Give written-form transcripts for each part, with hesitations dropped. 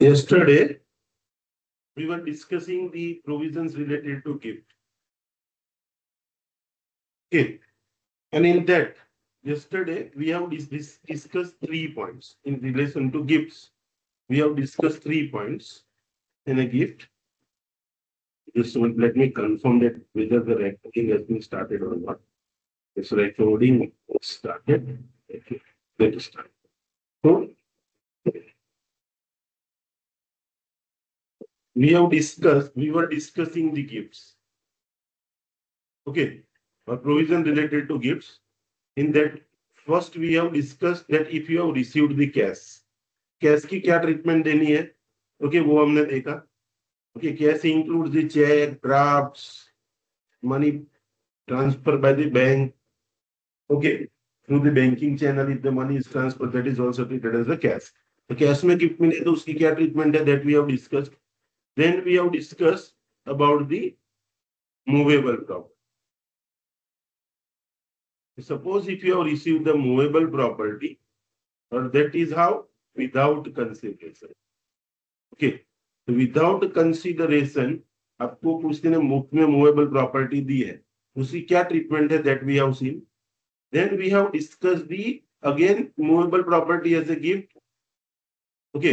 Yesterday, we were discussing the provisions related to gift. Okay. And in that, yesterday, we have discussed 3 points in relation to gifts. We have discussed 3 points in a gift. Just let me confirm that whether the recording has been started or not. This recording started. Okay. Let us start. So, we were discussing the gifts. Okay. A provision related to gifts. In that, first we have discussed that if you have received the cash की क्या treatment देनी है okay वो हमने देखा okay cash includes the cheque drafts money transfer by the bank okay through the banking channel if the money is transfer that is also treated as the cash तो cash में gift मिले तो उसकी क्या treatment है that we have discussed then we have discussed about the movable property suppose if you have received the movable property और that is how without consideration. Okay, without consideration आपको किसी ने मुफ्त में मूवेबल प्रॉपर्टी दी है उसकी क्या ट्रीटमेंट है that we have seen then we have discuss the again movable property as a gift okay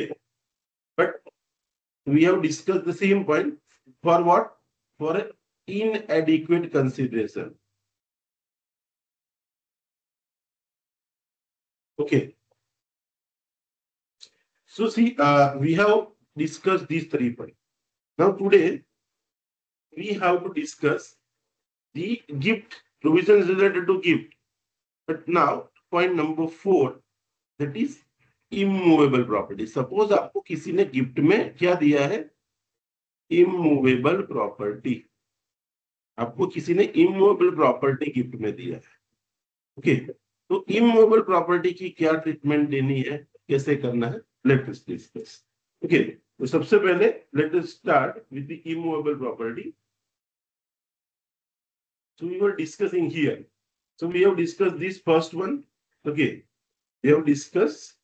but we have discuss the same point for what for inadequate consideration okay so see we have discussed these 3 points. Now today we have to discuss the gift provisions related to gift. But now point number 4 that is immovable property. Suppose आपको किसी ने gift में क्या दिया है immovable property. आपको किसी ने immovable property गिफ्ट में दिया है ओके तो immovable property की क्या ट्रीटमेंट देनी है कैसे करना है लेट अस डिस्कस ओके तो सबसे पहले let us start with the immovable property. So we were discussing here. So we have discussed this first one. Okay. We have discussed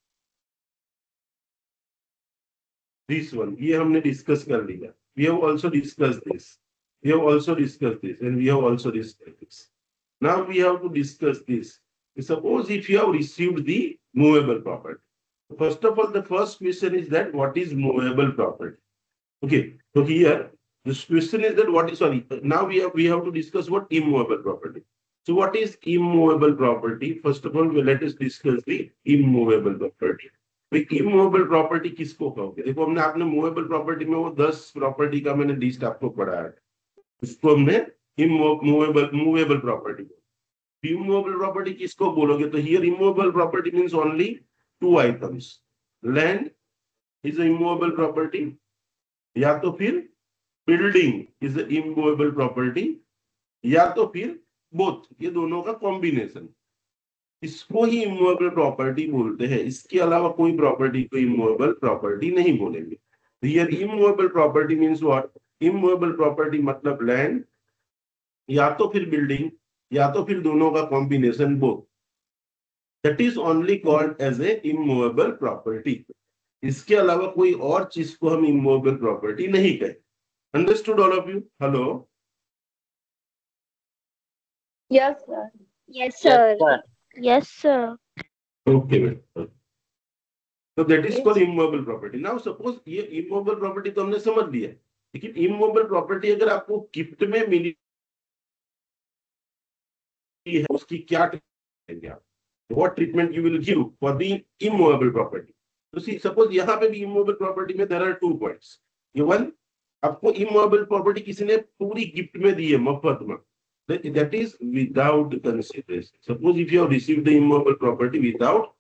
this one. ये हमने discuss कर लिया. We have also discussed this. We have also discussed this. And we have also discussed this. Now we have to discuss this. Suppose if you have received the movable property. First of all, the first question is that what is movable property? Okay. So here, this question is that what is, sorry, now we have to discuss what immovable property. So what is immovable property? First of all, let us discuss the immovable property. Immovable property किसको कहोगे देखो हमने आपने movable property में वो 10 property का मैंने list आपको पढ़ाया है उसको हमने मूवेबल प्रॉपर्टी इमूवेबल प्रॉपर्टी किसको बोलोगे तो here immovable property means only 2 items land is a immovable property या तो फिर building is a immovable property या तो फिर बोथ ये दोनों का कॉम्बिनेशन इसको ही इमूवेबल प्रॉपर्टी बोलते हैं इसके अलावा कोई प्रॉपर्टी को इमूवेबल प्रॉपर्टी नहीं बोलेंगे here immovable property means what immovable property मतलब लैंड या तो फिर बिल्डिंग या तो फिर दोनों का combination both that is only called as a immovable property इसके अलावा कोई और चीज को हम इमूवेबल प्रॉपर्टी नहीं कहें understood all of you hello Yes, sir. Yes, sir. Yes, sir. Okay तो that is called immovable property now suppose ये इमूवेबल प्रॉपर्टी तो हमने समझ लिया लेकिन इमूवेबल प्रॉपर्टी अगर आपको गिफ्ट में मिली है उसकी क्या ट्रीटमेंट आप what treatment you will give for the immovable property तो सी सपोज यहाँ पे भी इमूवेबल प्रॉपर्टी में देयर आर 2 पॉइंट्स ये वन आपको इमूवेबल प्रॉपर्टी किसी ने पूरी गिफ्ट में दी है मफत में that is without consideration. Suppose if you have received the immovable property without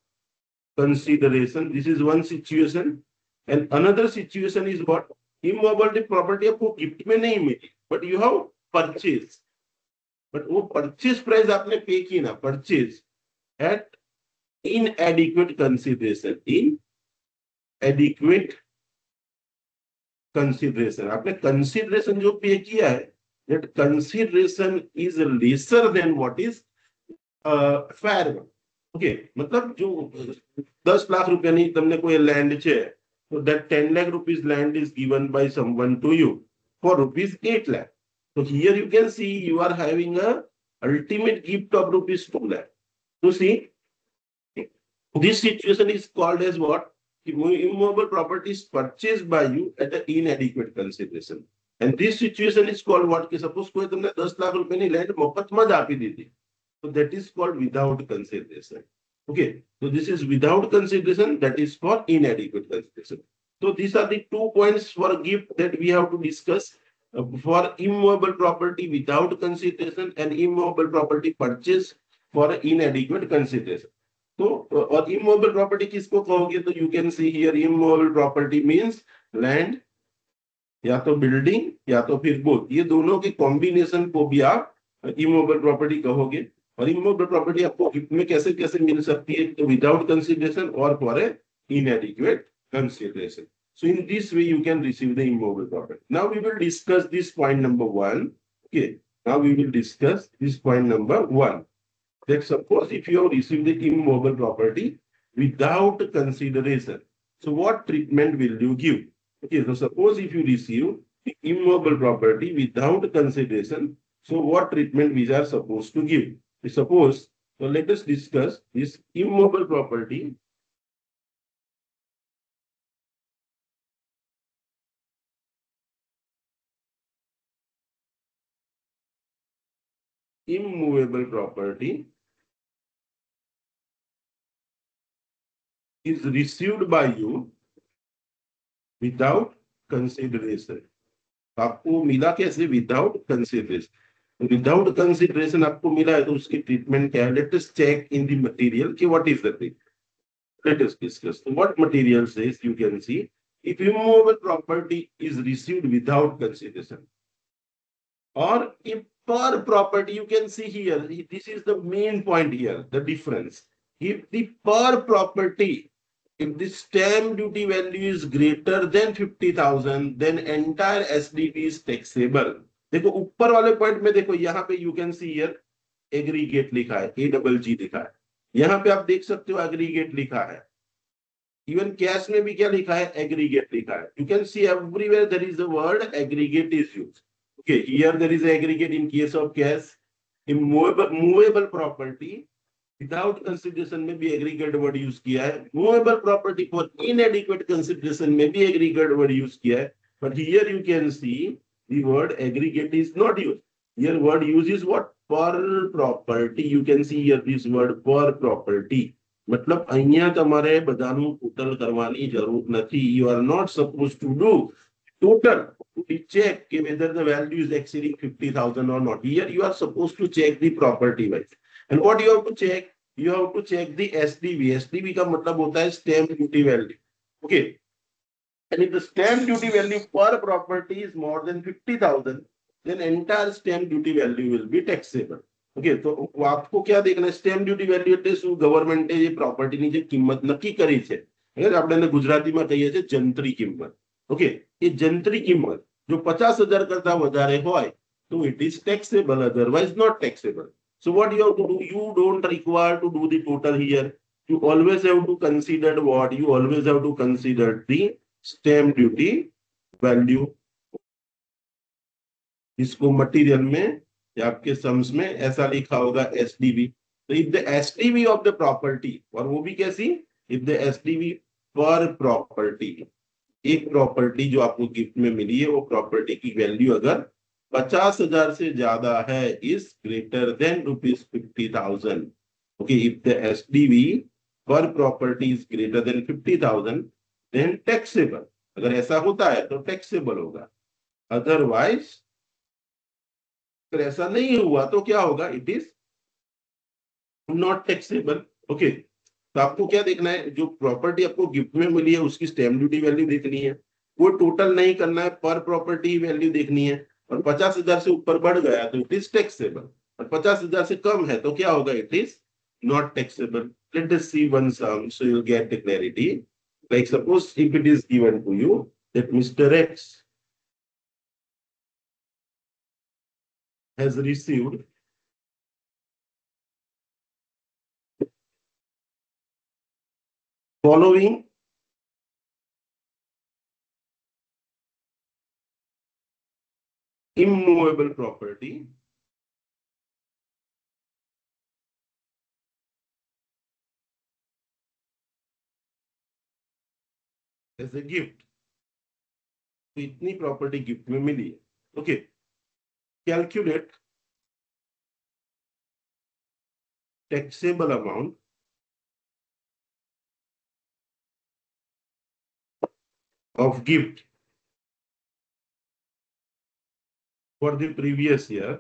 consideration, this is one situation. And another situation is what? Immovable property आपको gift में नहीं मिली, but you have purchased. But वो purchase price आपने पे की ना, purchase at inadequate consideration. Inadequate consideration. आपने consideration जो पे किया है that consideration is lesser than what is fair one. Okay, मतलब जो 10 लाख रुपया नहीं तुमने कोई लैंड છે So that 10 lakh rupees land is given by someone to you for rupees 8 lakh. So here you can see you are having a ultimate gift of rupees 2 lakh. So see, this situation is called as what? Immovable property is purchased by you at an inadequate consideration. And this situation is called what? कि suppose कोई तुमने 10 लाख रुपए की land मुफ्त में आपी दी थी. So that is called without consideration. Okay. So this is without consideration. That is for inadequate consideration. So these are the 2 points for gift that we have to discuss. For immovable property without consideration and immovable property purchase for inadequate consideration. तो और immovable property किसको कहोगे? तो you can see here immovable property means land या तो building या तो फिर बोथ, ये दोनों के कॉम्बिनेशन को भी आप इमूवेबल प्रॉपर्टी कहोगे. और इमूवेबल प्रॉपर्टी आपको गिफ्ट में कैसे कैसे मिल सकती है? तो विदाउट कंसिडरेशन और for a इनएडिक्वेट consideration. So in this way you can receive the immovable property. Now we will discuss this point number 1. Okay. Now we will discuss this point number 1. That suppose if you have received the immovable property without consideration, so what treatment will you give? Okay, so suppose if you receive the immovable property without consideration, so what treatment we are supposed to give? Suppose, so let us discuss this immovable property. Immovable property is received by you without consideration. आपको मिला कैसे? Without consideration. Without consideration आपको मिला है तो उसकी treatment क्या है? Let us check in the material कि what is the treatment. Let us discuss. What material says you can see if immovable property is received without consideration or if per property, you can see here, this is the main point here, the difference. If the per property, if the stamp duty value is greater than 50,000, then entire SDB is taxable. देखो ऊपर वाले point में देखो, यहाँ पे you can see here aggregate लिखा है, AGG लिखा है. यहाँ पे आप देख सकते हो एग्रीगेट लिखा है. इवन कैश में भी क्या लिखा है? एग्रीगेट लिखा है. You can see everywhere there is the word aggregate is used. Okay, here there is aggregate in case of cash. Movable property without consideration में भी aggregate word use किया है. Movable property for inadequate consideration में भी aggregate word use किया है. But here you can see the word aggregate is not used. Here word use is what? Per property. You can see here this word per property. मतलब અહીંયા તમારે બધાનું total કરવાની જરૂર નથી. You are not supposed to do total to check whether the value is exceeding 50,000 or not. Here you are supposed to check the property wise. And what you have to check? You have to check the SDV. SDV का मतलब होता है stamp duty value. Okay. And if the stamp duty value per property is more than 50,000, then entire stamp duty value will be taxable. Okay, તો आपको क्या देखना है? Stamp duty value એટલે શું? ગવર્મેન્ટે જે પ્રોપર્ટીની જે કિંમત નક્કી કરી છે, આપણે એને ગુજરાતીમાં કહીએ છીએ જંત્રી કિંમત. ઓકે, એ જંત્રી કિંમત જો 50,000 કરતા વધારે હોય તો it is taxable, otherwise not taxable. So what you have to do? You don't require to do the total here. You always have to consider what? You always have to consider the stamp duty value. इसको material में या आपके sums में ऐसा लिखा होगा SDV. तो if the SDV of the property, और वो भी कैसी? इफ द SDV पर प्रॉपर्टी, एक प्रॉपर्टी जो आपको गिफ्ट में मिली है वो प्रॉपर्टी की वैल्यू अगर 50,000 से ज्यादा है, is greater than ₹50,000. Okay, if the SDV पर property is greater than 50,000 then taxable. अगर ऐसा होता है तो टैक्सेबल होगा. अदरवाइज अगर ऐसा नहीं हुआ तो क्या होगा? It is not taxable. Okay, तो आपको क्या देखना है? जो प्रॉपर्टी आपको गिफ्ट में मिली है उसकी स्टैम्प ड्यूटी वैल्यू देखनी है. वो टोटल नहीं करना है, पर प्रॉपर्टी वैल्यू देखनी है. और 50,000 से ऊपर बढ़ गया तो इट इज टैक्सेबल, और 50,000 से कम है तो क्या होगा? It is not taxable. Let us see one sum so you get the clarity. Like suppose if it is given to you that mister X has received following immovable property as a gift. तो इतनी property gift में मिली है. Okay, calculate taxable amount of gift for the previous year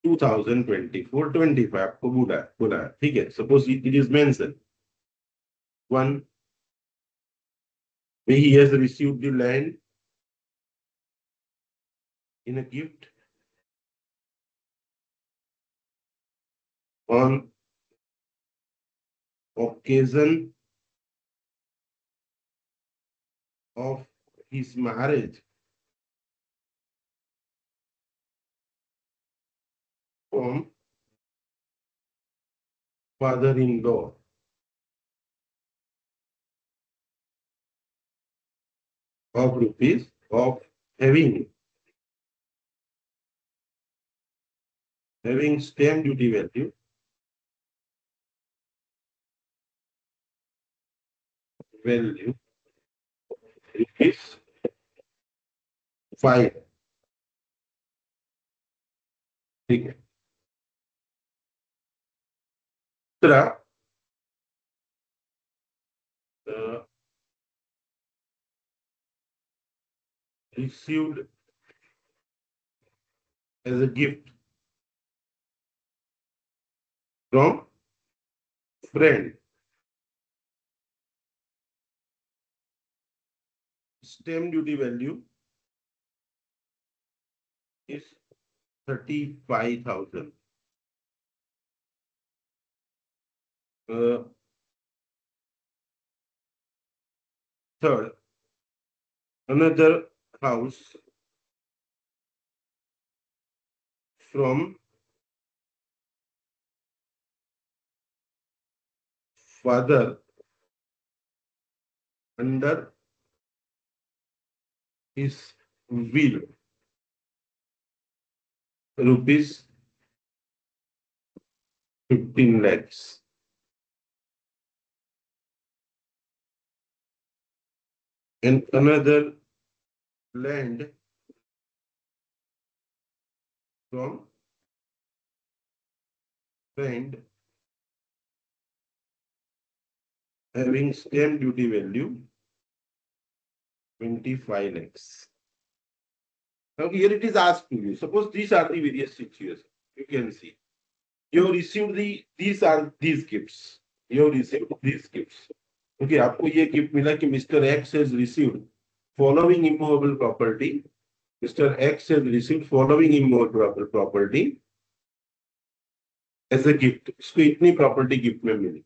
2024-25 आपको बोला है, ठीक है. Suppose it is mention one, he has received the land in a gift on occasion of his marriage from father-in-law of rupees of having stamp duty value rupees 5. ठीक है. दूसरा received as a gift from friend. Stamp duty value is 35,000. Third, another house from father under his will, rupees 15 lakhs. And another land from friend having stamp duty value 25 lakhs. Now here it is asked to you. Suppose these are the various situations. You can see. You have received these are these gifts. You have received these gifts. Okay, आपको ये gift मिला कि Mr. X has received following immovable property. Mr. X has received following immovable property as a gift. इसको इतनी property gift में मिली.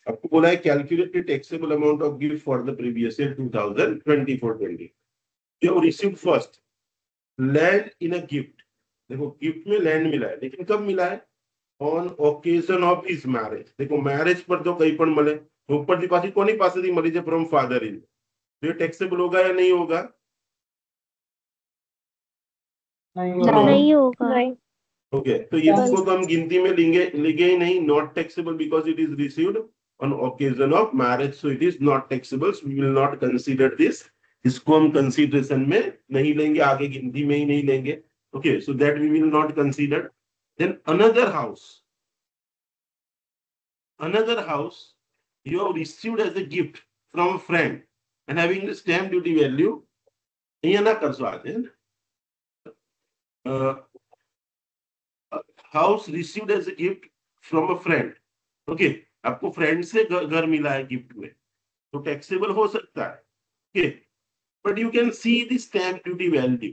आपको बोला है calculate the taxable amount of gift for the previous year 2024-20. You have received first land in a gift. देखो gift में land मिला है, लेकिन कब मिला है? On occasion of his marriage. देखो मैरिज पर जो कहीं पर मिले ऊपर की पासी कोनी पासेથી મળી છે फ्रॉम फादर इन. तो ये टैक्सेबल होगा या नहीं होगा? नहीं होगा. ओके, तो इसको तो हम गिनती में लेंगे ही नहीं. Not taxable because it is received on occasion of marriage, so it is not taxable. We will not consider this. इसको हम कंसीडरेशन में नहीं लेंगे, आगे गिनती में ही नहीं लेंगे. Okay, so that we will not consider. Then another house you have received as a gift from a friend and having the stamp duty value અહીંયા ના કરશો આજે. House received as a gift from a friend. Okay, आपको friend से घर मिला है gift में, तो टैक्सेबल हो सकता है. Okay, but you can see the stamp duty value.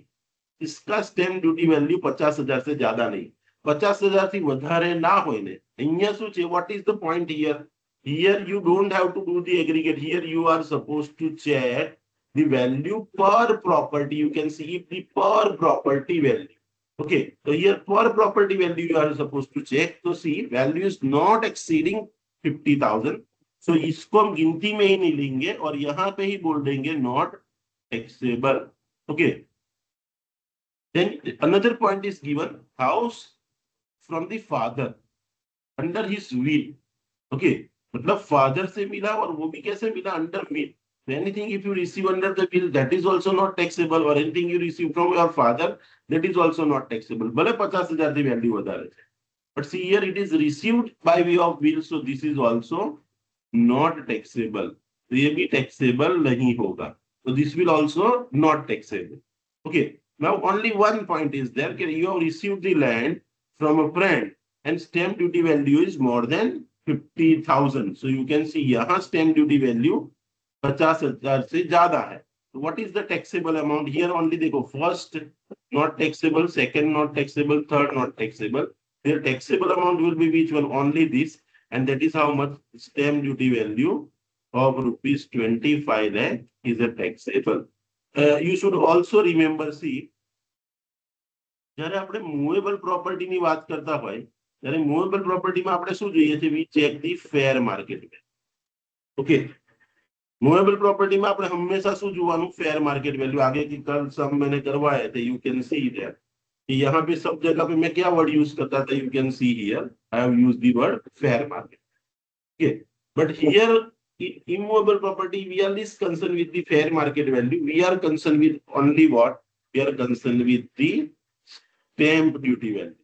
इसका स्टैम्प ड्यूटी वैल्यू 50,000 से ज्यादा नहीं. 50,000 થી વધારે ના હોય ને. અહીંયા શું છે? what is the point here? Here you don't have to do the aggregate. Here you are supposed to check the value per property. You can see the per property value. Okay, so here per property value you are supposed to check. So see, value is not exceeding 50,000. So इसको हम गिनती में ही नहीं लेंगे और यहाँ पे ही बोल देंगे not taxable. Okay. Then another point is given, house from the father under his will. Okay, मतलब father से मिला और वो भी कैसे मिला, under will. So anything if you receive under the will, that is also not taxable, or anything you receive from your father, that is also not taxable. भले 50,000 की वैल्यू વધારે છે. But see here it is received by way of will, so this is also not taxable. तो ये भी taxable नहीं होगा. So this will also not taxable. Okay. Now only one point is there. You have received the land from a friend and stamp duty value is more than 50,000. So you can see यहाँ stamp duty value 50,000 से ज्यादा है. So what is the taxable amount here? Only देखो, first not taxable, second not taxable, third not taxable. Their taxable amount will be which one? Only this, and that is how much stamp duty value of rupees 25 lakh is a taxable. You should also remember, see, જ્યારે આપણે movable પ્રોપર્ટીની વાત કરતા હોય ત્યારે movable પ્રોપર્ટીમાં આપણે શું જોઈએ છે? We check the fair market value. Okay, movable પ્રોપર્ટીમાં આપણે હંમેશા શું જોવાનું? Fair market value. आगे की कल सम मैंने करवाया थे, यू कैन सी दैट. यहाँ पे सब जगह पे मैं क्या वर्ड यूज करता था? You can see here I have used the word fair market. Okay, but here in immovable property we are less concerned with the fair market value. We are concerned with only what? We are concerned with the stamp duty value.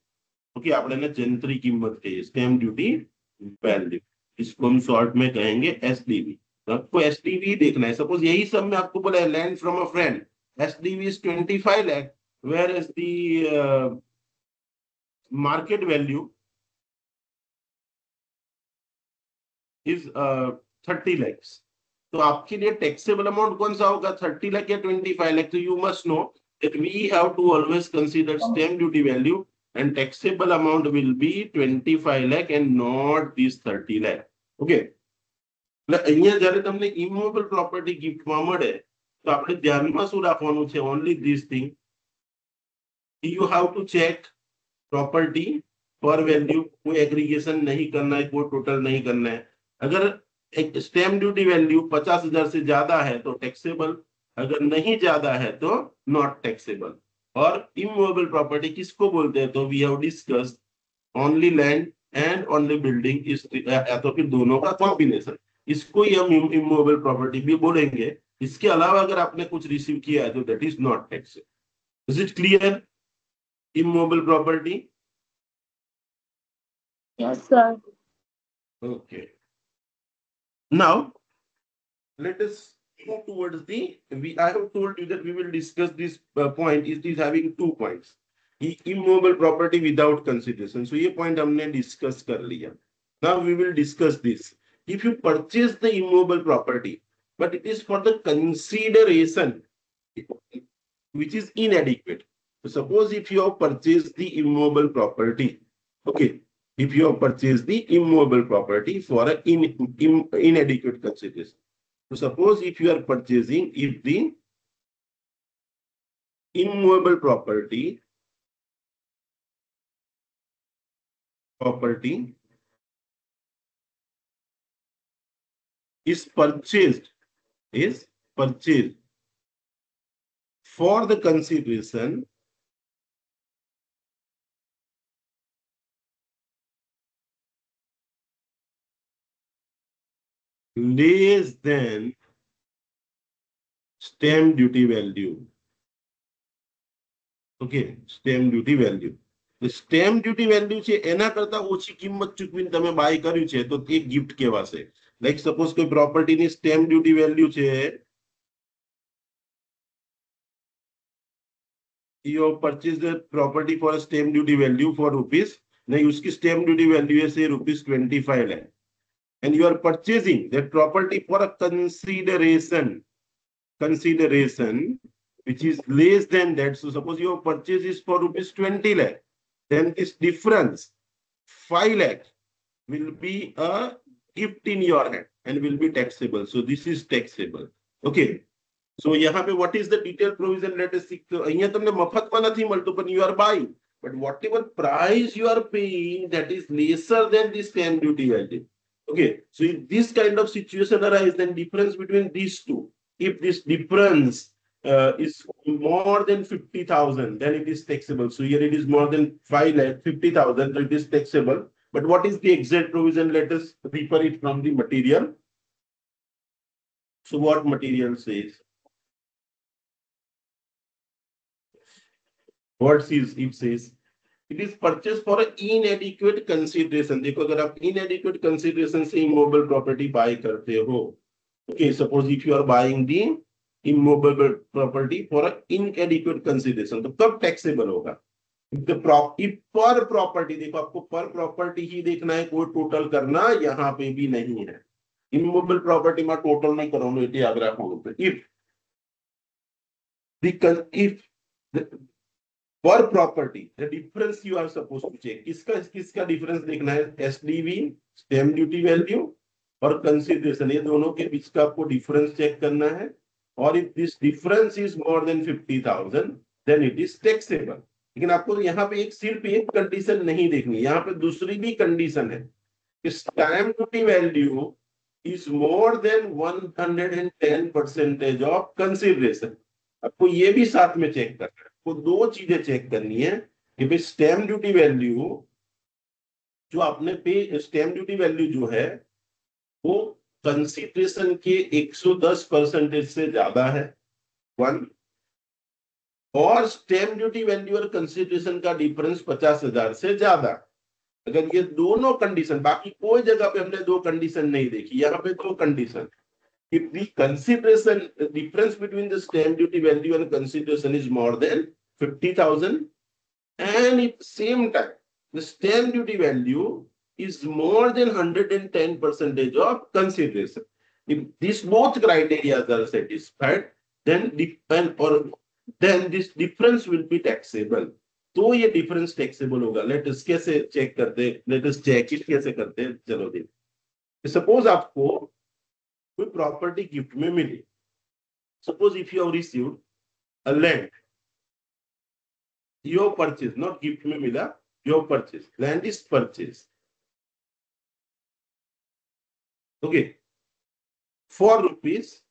Okay, आपने ना जंत्री कीमत कही, stamp duty value. इसको हम short में कहेंगे SDV. तो आपको एसडीवी देखना है. सपोज यही सब में आपको बोला है land from a friend, SDV is 25 lakh, where is the market value is 30 lakhs. तो आपके लिए टैक्सेबल अमाउंट कौन सा होगा? 30 लाख या 25 लाख? तो you must know that we have to always consider stamp duty value, and taxable amount will be 25 lakh and not this 30 lakh. Okay. એટલે અહીંયા જ્યારે તમને ઇમોવેબલ પ્રોપર્ટી ગિફ્ટમાં મળે તો આપણે ધ્યાનમાં શું રાખવાનું છે? Only this thing. You have to check property per value. कोई एग्रीगेशन नहीं करना है, कोई टोटल नहीं करना है. अगर एक स्टैम्प ड्यूटी वैल्यू 50,000 से ज्यादा है तो टैक्सेबल, अगर नहीं ज्यादा है तो नॉट टैक्सेबल. और इमूवेबल प्रॉपर्टी किसको बोलते हैं? तो we have discussed only land and only building is, या तो फिर दोनों का कॉम्बिनेशन, इसको ही हम इमूवेबल प्रॉपर्टी भी बोलेंगे. इसके अलावा अगर आपने कुछ रिसीव किया है तो that is not taxable. Is it clear? Immovable property. Yes, sir. Okay. Now let us move towards the, I have told you that we will discuss this point. It is having 2 points. Immovable property without consideration. So ये point हमने discuss कर लिया. Now we will discuss this. If you purchase the immovable property, but it is for the consideration which is inadequate. So suppose if you have purchased the immovable property, okay, if you have purchased the immovable property for an inadequate consideration. So suppose if you are purchasing, if the immovable property is purchased for the consideration less than stamp duty value. Okay, stamp duty value. The stamp duty value છે એના કરતા ઓછી કિંમત ચૂકવીને તમે by કર્યું છે તો તે ગિફ્ટ કહેવાશે. લાઈક સપોઝ કોઈ પ્રોપર્ટીની સ્ટેમ્પ ડ્યુટી વેલ્યુ છે, you have purchased the property for a stamp duty value for rupees, नहीं उसकी stamp duty value है say rupees 25 lakh, and you are purchasing that property for a consideration which is less than that. So suppose your purchase is for rupees 20 lakh, then this difference 5 lakh will be a gift in your hand and will be taxable. So this is taxable. Okay. So यहाँ पे what is the detailed provision? Let us see. तो અહીંયા તમને મફતમાં નથી મળતું, but you are buying. But whatever price you are paying, that is lesser than the stamp duty value. Okay. So if this kind of situation arises, then difference between these two, if this difference is more than 50,000, then it is taxable. So here it is more than 5 lakh 50,000, so it is taxable. But what is the exact provision? Let us refer it from the material. So what material says? What is it says? It is purchased for an inadequate consideration. देखो अगर आप inadequate consideration से immobile property buy करते हो, okay, suppose if you are buying the immobile property for an inadequate consideration, तो कब taxable होगा? If per property, देखो आपको per property ही देखना है, कोई total करना यहाँ पे भी नहीं है. Immobile property में total नहीं कराऊंगा, ये याद रखो. If the per property, the difference you are supposed to check. किसका difference देखना है? SDV, stamp duty value और consideration, ये दोनों के बीच का आपको difference check करना है. और if this difference is more than 50,000, then it is taxable. लेकिन आपको यहाँ पे सिर्फ एक कंडीशन नहीं देखनी, यहाँ पे दूसरी भी कंडीशन है कि stamp duty value is more than 110% of consideration. आपको ये भी साथ में चेक करना है. आपको दो चीजें चेक करनी है कि भाई स्टैम्प ड्यूटी वैल्यू जो आपने पे, स्टैम्प ड्यूटी वैल्यू जो है वो कंसिडरेशन के 110% से ज्यादा है, 1. और स्टैम्प ड्यूटी वैल्यू और कंसिडरेशन का डिफरेंस 50,000 से ज्यादा. अगर ये दोनों कंडीशन, बाकी कोई जगह पे हमने दो कंडीशन नहीं देखी, यहाँ पे दो condition. If the consideration difference between the stamp duty value and consideration is more than 50,000, and at the same time the stamp duty value is more than 110% of consideration. If these both criteria are satisfied, then then this difference will be taxable. तो ये difference taxable होगा. Let us कैसे check करते? Let us check it कैसे करते? चलो देखिए. Suppose आपको कोई प्रॉपर्टी गिफ्ट में मिली. Suppose if you have received a land, you have purchased, not gift में मिला, you have purchased. Land is purchased. Okay, for rupees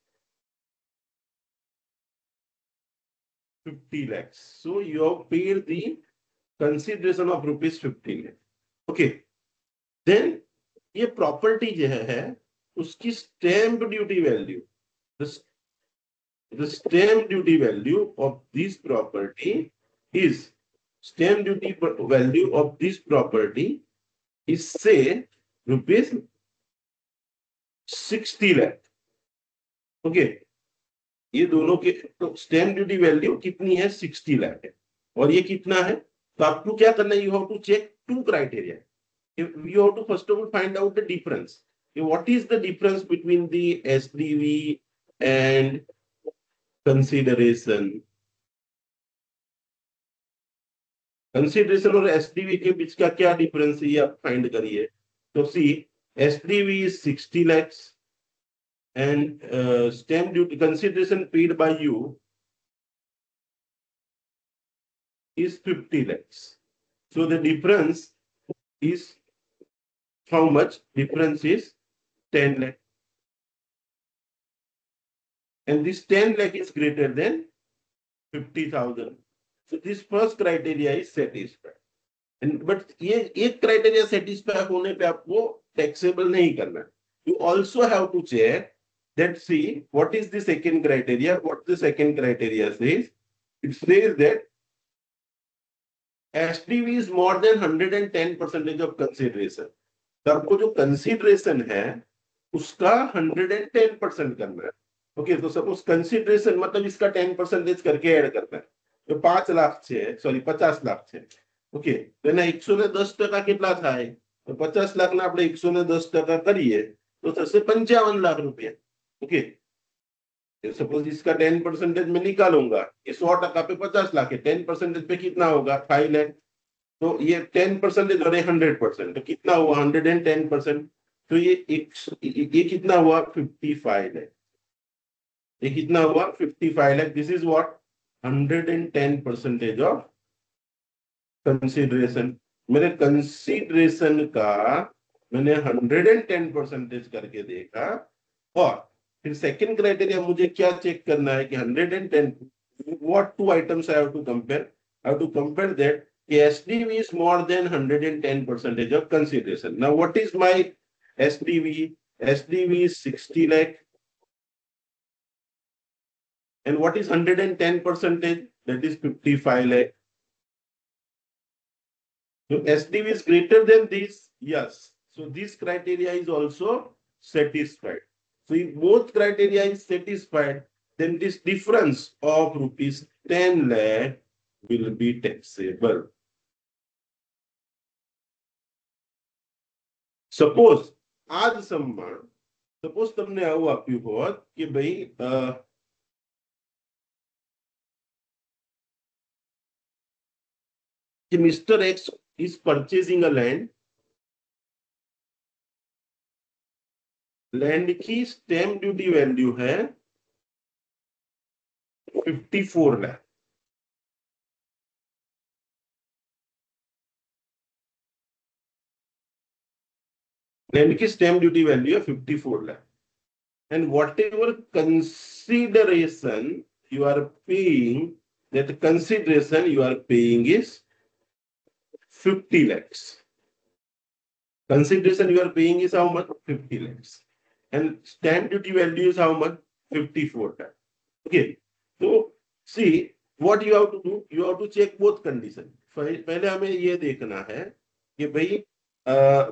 50 lakhs. So you have paid the consideration of rupees 50 lakhs. Okay, then ये property जो है उसकी stamp duty value, the stamp duty value of this property is, stamp duty value of this property is say rupees 60 lakh. Okay, ये दोनों के तो stamp duty value कितनी है? 60 लाख है. और ये कितना है? तो आपको क्या करना है? You have to check two criteria. You have to first of all find out the difference. What is the difference between the SDV and consideration? Consideration और SDV के बीच का क्या difference है ये आप find करिए. तो see, SDV is 60 lakhs and stamp duty consideration paid by you is 50 lakhs. So the difference is how much? Difference is 10 lakh. And this 10 lakh is greater than 50,000. So this first criteria is satisfied. And but ये एक criteria satisfy होने पे आपको taxable नहीं करना. You also have to check that, see what is the second criteria. What the second criteria says? It says that SDV is more than 110% of consideration. तो आपको जो कंसिडरेशन है उसका 110% करना है. ओके, तो सपोज कंसिडरेशन मतलब इसका 10% करके ऐड करना है. तो 5 लाख છે, સોરી 50 લાખ છે. ઓકે, તો એના 110% કેટલા થાય? તો 50 લાખ ના આપણે 110% કરીએ તો થશે 55 લાખ રૂપિયા. ओके, सपोज इसका 10% में निकालूंगा, ये 100% पे 50 लाख है, 10% पे कितना होगा? 5 लाख. तो ये 10% और 100%, तो कितना हुआ? 110%. तो ये कितना हुआ? 55 लाख. ये कितना हुआ? 55 lakh. This is what? 110% of consideration. मेरे कंसिडरेशन का मैंने 110% करके देखा और फिर सेकंड क्राइटेरिया मुझे क्या चेक करना है कि 110, what two items I have to compare? I have to compare that SDV is more than 110% of consideration. Now, what is my SDV? SDV is 60 lakh. And what is 110%? That is 55 lakh. So SDV is greater than this. Yes. So this criteria is also satisfied. So if both criteria is satisfied, then this difference of rupees 10 lakh will be taxable. Suppose આ જ સમમાં suppose તમને આવું આપ્યું હોત કે ભાઈ कि Mr. X is purchasing a land की स्टैम्प ड्यूटी वैल्यू है 54 लाख. लैंड की स्टैम्प ड्यूटी वैल्यू है 54 lakh. And whatever consideration you are paying, that consideration you are paying is 50 lakhs. Consideration you are paying is how much? 50 lakhs. And stamp duty value is how much? 54 lakhs. Okay. So see what you have to do. You have to check both conditions. पहले हमें ये देखना है कि भाई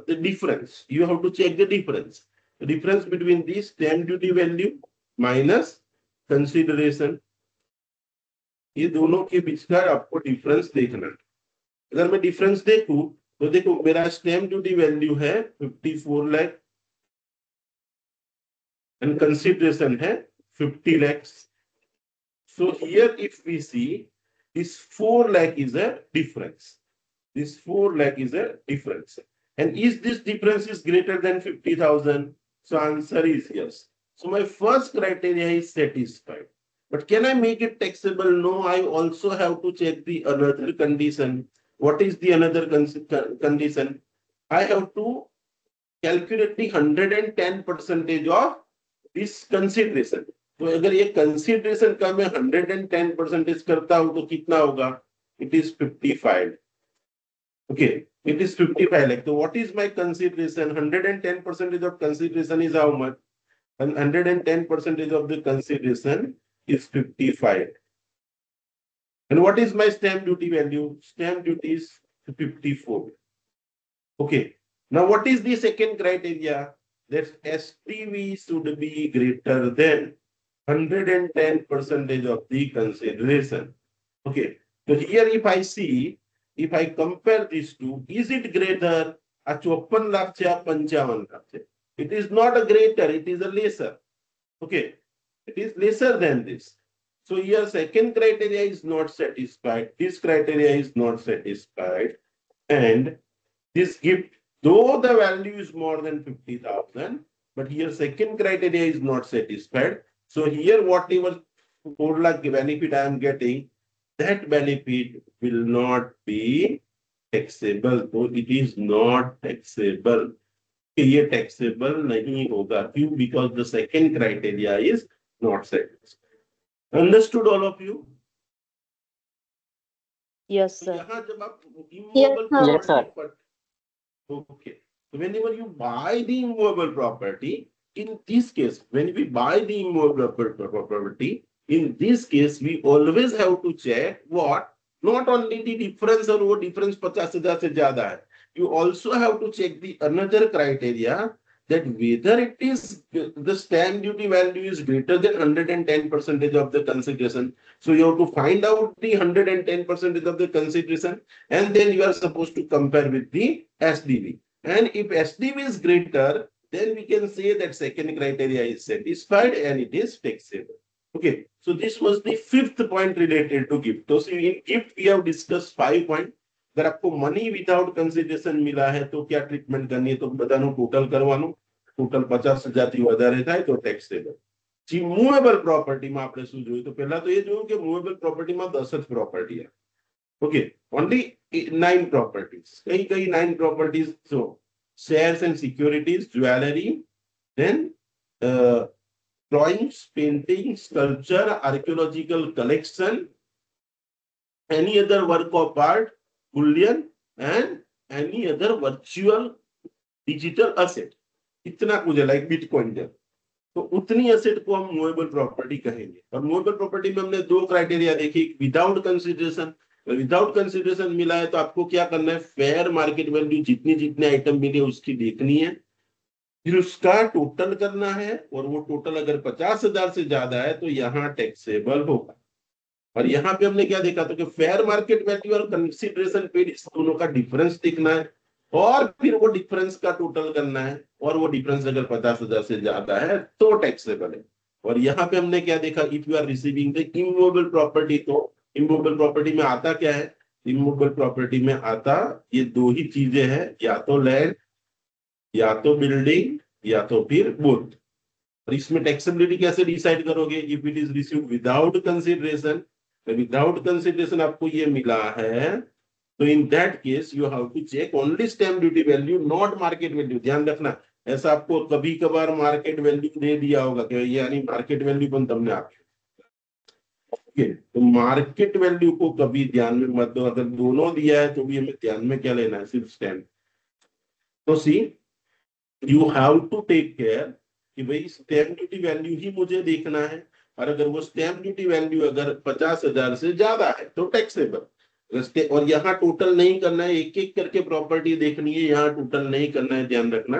the difference. You have to check the difference. The difference between this stamp duty value minus consideration. ये दोनों के बीच का आपको डिफरेंस देखना है. अगर मैं डिफरेंस देखूं तो देखो मेरा स्टैम्प ड्यूटी वैल्यू है 54 लाख एंड कंसिडरेशन है 50 lakhs. So here if we see this 4 lakh is a difference. This 4 lakh is a difference. And is this difference is greater than 50,000? So answer is yes. So my first criteria is satisfied. But can I make it taxable? No, I also have to check the another condition. What is the another condition? I have to calculate the 110% of this consideration. तो अगर ये consideration का मैं 110% करता हूं तो कितना होगा? It is 55. Okay, it is 55 lakh. So what is my consideration? 110% of consideration is how much? And 110% of the consideration is 55. And what is my stamp duty value? Stamp duty is 54. Okay. Now what is the second criteria? That STV should be greater than 110% of the consideration. Okay. So here if I see, if I compare these two, is it greater? आ 54 लाख से आ 55 लाख से. It is not a greater, it is a lesser. Okay. It is lesser than this. So here second criteria is not satisfied. This criteria is not satisfied. And this gift, though the value is more than 50,000, but here second criteria is not satisfied. So here whatever 4 lakh benefit I am getting, that benefit will not be taxable. So it is not taxable. ये taxable नहीं होगा. क्यों? Because the second criteria is not satisfied. Understood all of you? Yes, sir. यहाँ जब आप Yes, immovable sir. Yes, sir. property, okay. So whenever you buy the immovable property, in this case, when we buy the immovable property, in this case, we always have to check what? Not only the difference or वो difference 50,000 से ज्यादा है. You also have to check the another criteria that whether it is the stamp duty value is greater than 110% of the consideration. So you have to find out the 110% of the consideration, and then you are supposed to compare with the SDV. And if SDV is greater, then we can say that second criteria is satisfied and it is taxable. Okay, so this was the fifth point related to gift. So in gift we have discussed 5 points. अगर आपको money without consideration मिला है तो क्या treatment करनी है तो બધાનું ટોટલ કરવાનું. ટોટલ 50,000 થી વધારે થાય તો ટેક્સેબલ. जी મૂવેબલ પ્રોપર્ટીમાં આપણે શું જોયું? તો પહેલા તો એ જોયું કે મૂવેબલ પ્રોપર્ટીમાં 10 જ પ્રોપર્ટી છે. Okay, only 9 properties. કઈ 9 properties? So shares and securities, jewelry, then drawings, painting, sculpture, archaeological collection, any other work of art, bullion, and any other virtual digital asset. इतना कुछ है लाइक बिटकॉइन है, तो उतनी asset को हम मूवेबल प्रॉपर्टी कहेंगे। और मूवेबल प्रॉपर्टी में हमने दो क्राइटेरिया देखी, विदाउट कंसिडरेशन। विदाउट कंसिडरेशन मिला है तो आपको क्या करना है, फेयर मार्केट वैल्यू जितनी जितने आइटम मिले उसकी देखनी है, फिर उसका टोटल करना है, और वो टोटल अगर 50,000 से ज्यादा है तो यहाँ टैक्सेबल होगा। और यहाँ पे हमने क्या देखा था कि फेयर मार्केट वैल्यू और कंसिडरेशन पेड इस दोनों का डिफरेंस देखना है, और फिर वो डिफरेंस का टोटल करना है, और वो डिफरेंस अगर 50,000 से ज्यादा है तो टैक्सेबल है। और यहाँ पे हमने क्या देखा, if you are receiving the immovable property, तो इमूवेबल प्रॉपर्टी में आता क्या है, इमूवेबल प्रॉपर्टी में आता ये दो ही चीजें हैं, या तो लैंड, या तो बिल्डिंग, या तो फिर बोथ। और इसमें टैक्सेबिलिटी कैसे डिसाइड करोगे, if it is received without consideration, without consideration आपको ये मिला है, तो in that case you have to check only stamp duty value, not market value. ध्यान रखना, ऐसा आपको कभी कभार मार्केट वैल्यू दे दिया होगा कि ये यानी मार्केट वैल्यू पण तुमने आपकी, तो मार्केट वैल्यू को कभी ध्यान में मत दो। अगर दोनों दिया है तो भी हमें ध्यान में क्या लेना है, सिर्फ स्टैम्प। तो see you have to take care कि भाई स्टैम्प ड्यूटी वैल्यू ही मुझे देखना है, और अगर वो स्टैम्प ड्यूटी वैल्यू अगर 50,000 से ज्यादा है तो टैक्सेबल। और यहाँ टोटल नहीं करना है, एक एक करके प्रॉपर्टी देखनी है, यहाँ टोटल नहीं करना है, ध्यान रखना।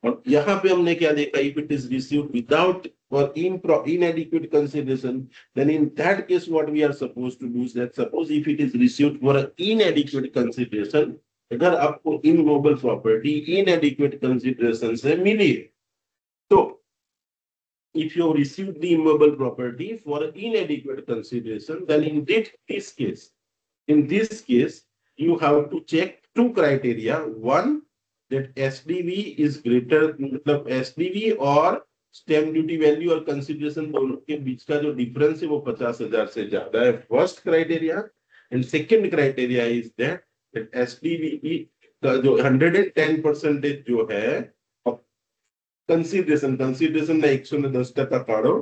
और यहाँ पे हमने क्या देखा, if it is received without और inadequate consideration, then in that case what we are supposed to do is that suppose if it is received for inadequate consideration, अगर आपको इमूवेबल प्रॉपर्टी inadequate consideration से मिली है, तो if you receive the immovable property for inadequate consideration, then in this case, you have to check two criteria. One, that SDV is greater, मतलब SDV और stamp duty value और consideration दोनों के बीच का जो डिफरेंस है वो 50,000 से ज्यादा है, first criteria. And second criteria is that SDV का जो 110% जो है कंसिडरेशन, कंसिडरेशन ना 110% काढो,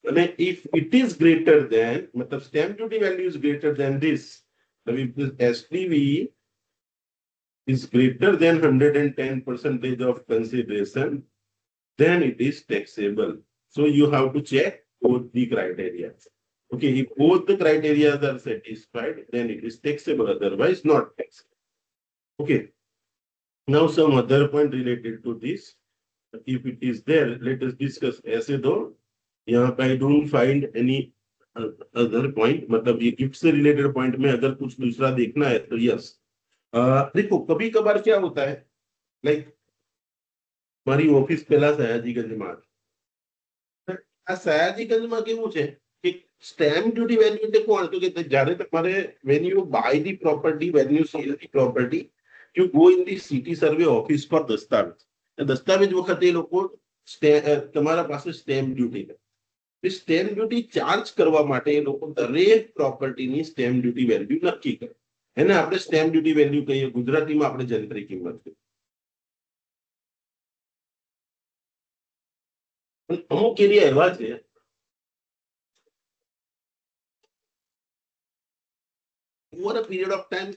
and if it is greater than, मतलब stamp duty value is greater than this, so if this SDV is greater than 110% of consideration, then it is taxable. So you have to check both the criteria. Okay, if both the criteria are satisfied, then it is taxable, otherwise not taxable. Okay, now some other point related to this, if it is there, let us discuss. ऐसे दो यहाँ पे I don't find any other point, मतलब ये gift से related point में अगर कुछ दूसरा देखना है तो यस। देखो कभी कभार क्या होता है, लाइक મારી ઓફિસ પેલા સયાજીગંજમાં હતી, આ સયાજીગંજમાં કેવું છે કે સ્ટેમ્પ ડ્યુટી વેલ્યુ એટલે કોણ, તો કે જ્યારે તમારે when you buy the property, when you sell the property, you go in the city survey office for દસ્તાવેજ, દસ્તાવેજ વખતે એ લોકો તમારા પાસે સ્ટેમ્પ ડ્યુટી લે, સ્ટેમ્પ ડ્યુટી ચાર્જ કરવા માટે એ લોકો દરેક પ્રોપર્ટીની સ્ટેમ્પ ડ્યુટી વેલ્યુ નક્કી કરે, એને આપણે સ્ટેમ્પ ડ્યુટી વેલ્યુ કહીએ, ગુજરાતીમાં આપણે જંત્રી કિંમત કહીએ। અમુક એરિયા એવા છે over a period of time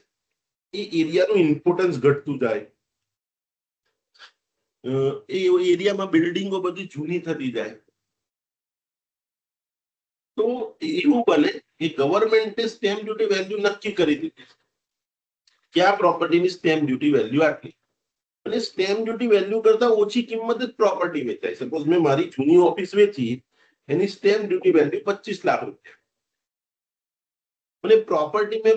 એ એરિયાનું ઇમ્પોર્ટન્સ ઘટતું જાય, એ એરિયામાં બિલ્ડિંગો બધી જૂની થતી જાય, તો એવું બને કે ગવર્મેન્ટે સ્ટેમ્પ ડ્યુટી વેલ્યુ નક્કી કરી દીધી કે આ પ્રોપર્ટીની સ્ટેમ્પ ડ્યુટી વેલ્યુ આટલી, અને સ્ટેમ્પ ડ્યુટી વેલ્યુ કરતા ઓછી કિંમતે જ પ્રોપર્ટી વેચાય। સપોઝ મેં મારી જૂની ઓફિસ વેચી, એની સ્ટેમ્પ ડ્યુટી વેલ્યુ 25 લાખ રૂપિયા, અને પ્રોપર્ટી મેં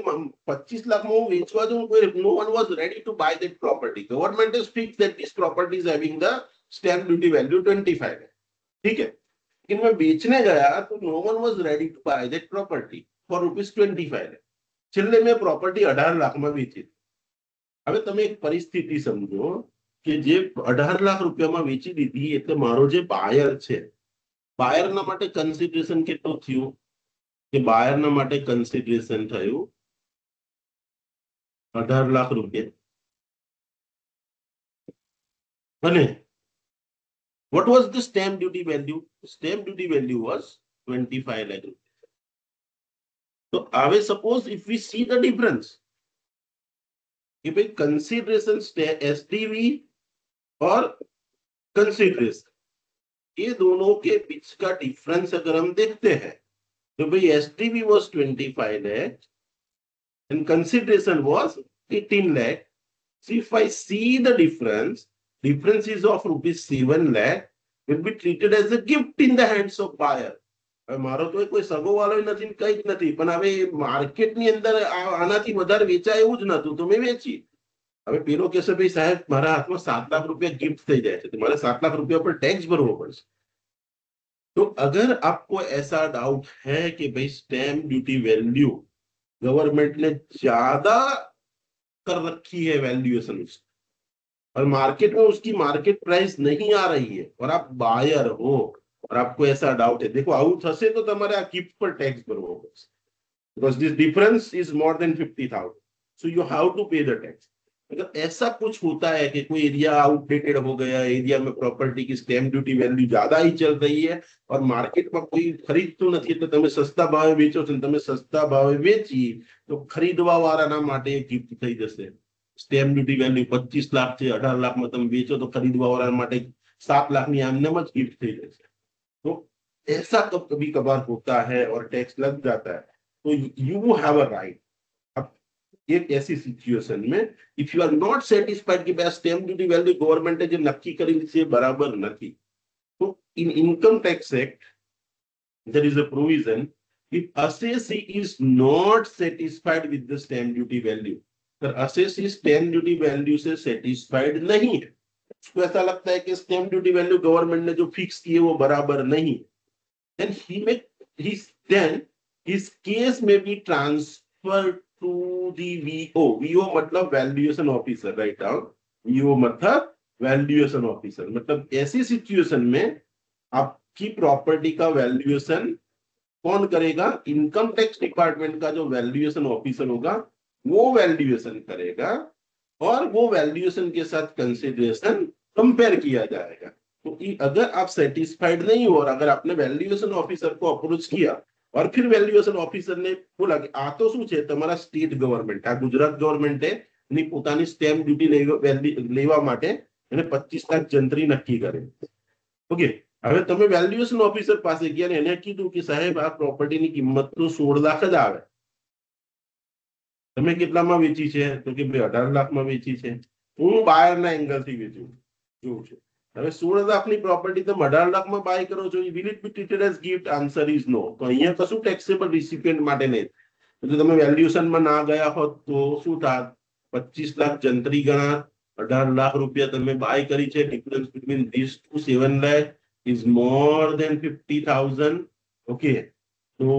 25 લાખમાં હું વેચવા દઉં, no one was ready to buy that property, government is fix that this property is having the stamp duty value 25 है, ठीक है। लेकिन मैं बेचने गया तो no one was ready to buy that property for ₹25 है, છેલ્લે મેં પ્રોપર્ટી 18 લાખમાં વેચી। હવે તમે એક પરિસ્થિતિ સમજો કે જે 18 લાખ રૂપિયામાં વેચી દીધી, એટલે મારો જે બાયર છે, બાયરના માટે કન્સિડરેશન કેટલું થયું, કે બાયરના માટે કન્સિડરેશન થયું 18 લાખ રૂપિયા, અને What was the stamp duty value? Stamp duty value was 25 lakh rupees. So I suppose if we see the difference, if a consideration STV और कंसिडरेशन, ये दोनों के बीच का डिफरेंस अगर हम देखते हैं तो भाई STV was 25 lakh and consideration was 18 lakh. So if I see the difference is of rupees 7 lakh will be treated as a gift in the hands of buyer. મારો તો કોઈ સગો વાળો નથી, કઈ જ નથી, પણ હવે માર્કેટની અંદર આનાથી વધારે વેચાય એવું જ નતું તો મેં વેચી. હવે પેલો કહેશે ભાઈ સાહેબ મારા હાથમાં 7 લાખ રૂપિયા गिफ्ट થઈ જાય છે તો મારે 7 लाख रुपया पर टैक्स भरવો પડશે. तो अगर आपको ऐसा डाउट है कि भाई स्टैम्प ड्यूटी वैल्यू गवर्नमेंट ने ज्यादा कर रखी है वैल्यूएशन और मार्केट में उसकी मार्केट प्राइस नहीं आ रही है और आप बायर हो और आपको ऐसा डाउट है, देखो आउट हसे तो तुम्हारे आ गिफ्ट पर टैक्स भरવો પડશે because this difference is more than 50,000, so you have to pay the tax. अगर ऐसा कुछ होता है कि कोई एरिया आउटडेटेड हो गया, एरिया में प्रॉपर्टी की स्टैम्प ड्यूटी वैल्यू ज्यादा ही चल रही है और मार्केट में कोई खरीदતું નથી એટલે તમે સસ્તા ભાવે વેચો છો, તમે સસ્તા ભાવે વેચી તો ખરીદવા વાળાના માટે गिफ्ट થઈ જશે. स्टैम्प ड्यूटी वैल्यू 25 लाख છે, 18 लाख में तुम बेचो तो खरीदवा वाला माटे 7 लाख ની આમને જ गिफ्ट થઈ જશે. तो ऐसा कभी कभार होता है और टैक्स लग जाता है तो यू हैव अ राइट. अब एक ऐसी सिचुएशन में if you are not satisfied कि भाई स्टैम्प ड्यूटी वैल्यू गवर्नमेंट જે નક્કી કરેલી છે બરાબર નથી, તો in income tax act there is a provision if assessee is not satisfied with the stamp duty value, तो assessee stamp duty value से satisfied नहीं है, उसको ऐसा लगता है कि स्टैम्प ड्यूटी वैल्यू गवर्नमेंट ने जो फिक्स की है वो बराबर नहीं, then his case may be transferred to the VO. VO मतलब valuation officer, write down. VO मतलब वैल्यूएशन ऑफिसर, मतलब ऐसी सिचुएशन में आपकी प्रॉपर्टी का वैल्यूएशन कौन करेगा? इनकम टैक्स डिपार्टमेंट का जो वैल्यूएशन ऑफिसर होगा वो वैल्यूएशन करेगा और वो वैल्यूएशन के साथ कंसिडरेशन कंपेयर किया जाएगा. तो अगर आप सेटिस्फाइड नहीं हो और अगर आपने वैल्यूएशन ऑफिसर को अप्रोच किया और फिर वैल्यूएशन ऑफिसर ने बोला कि आ तो શું છે તમારા સ્ટેટ ગવર્નમેન્ટ, આ ગુજરાત ગવર્નમેન્ટે એની પોતાની સ્ટેમ્પ ડ્યુટી લેવા માટે એને 25 લાખ જંત્રી નક્કી કરે. ઓકે, હવે તમે વેલ્યુએશન ઓફિસર પાસે ગયા અને એને કીધું કે સાહેબ આ પ્રોપર્ટીની કિંમત તો 16 લાખ જ આવે, તમે કેટલામાં વેચી છે? તો કે ભાઈ 18 લાખમાં વેચી છે. હું બાયરના એંગલથી વેચું જોઉં છું. હવે 16 લાખની પ્રોપર્ટી તમે 18 લાખમાં બાય કરો છો, will it be treated as gift? Answer is no. તો અહીંયા કશું ટેક્સેબલ રિસિપિયન્ટ માટે નહીં. જો તમે વેલ્યુએશનમાં ના ગયા હોત તો શું થાત? 25 લાખ જંત્રી ગણા, 18 લાખ રૂપિયા તમે બાય કરી છે, difference between this two 7 lakh is more than 50,000. Okay, તો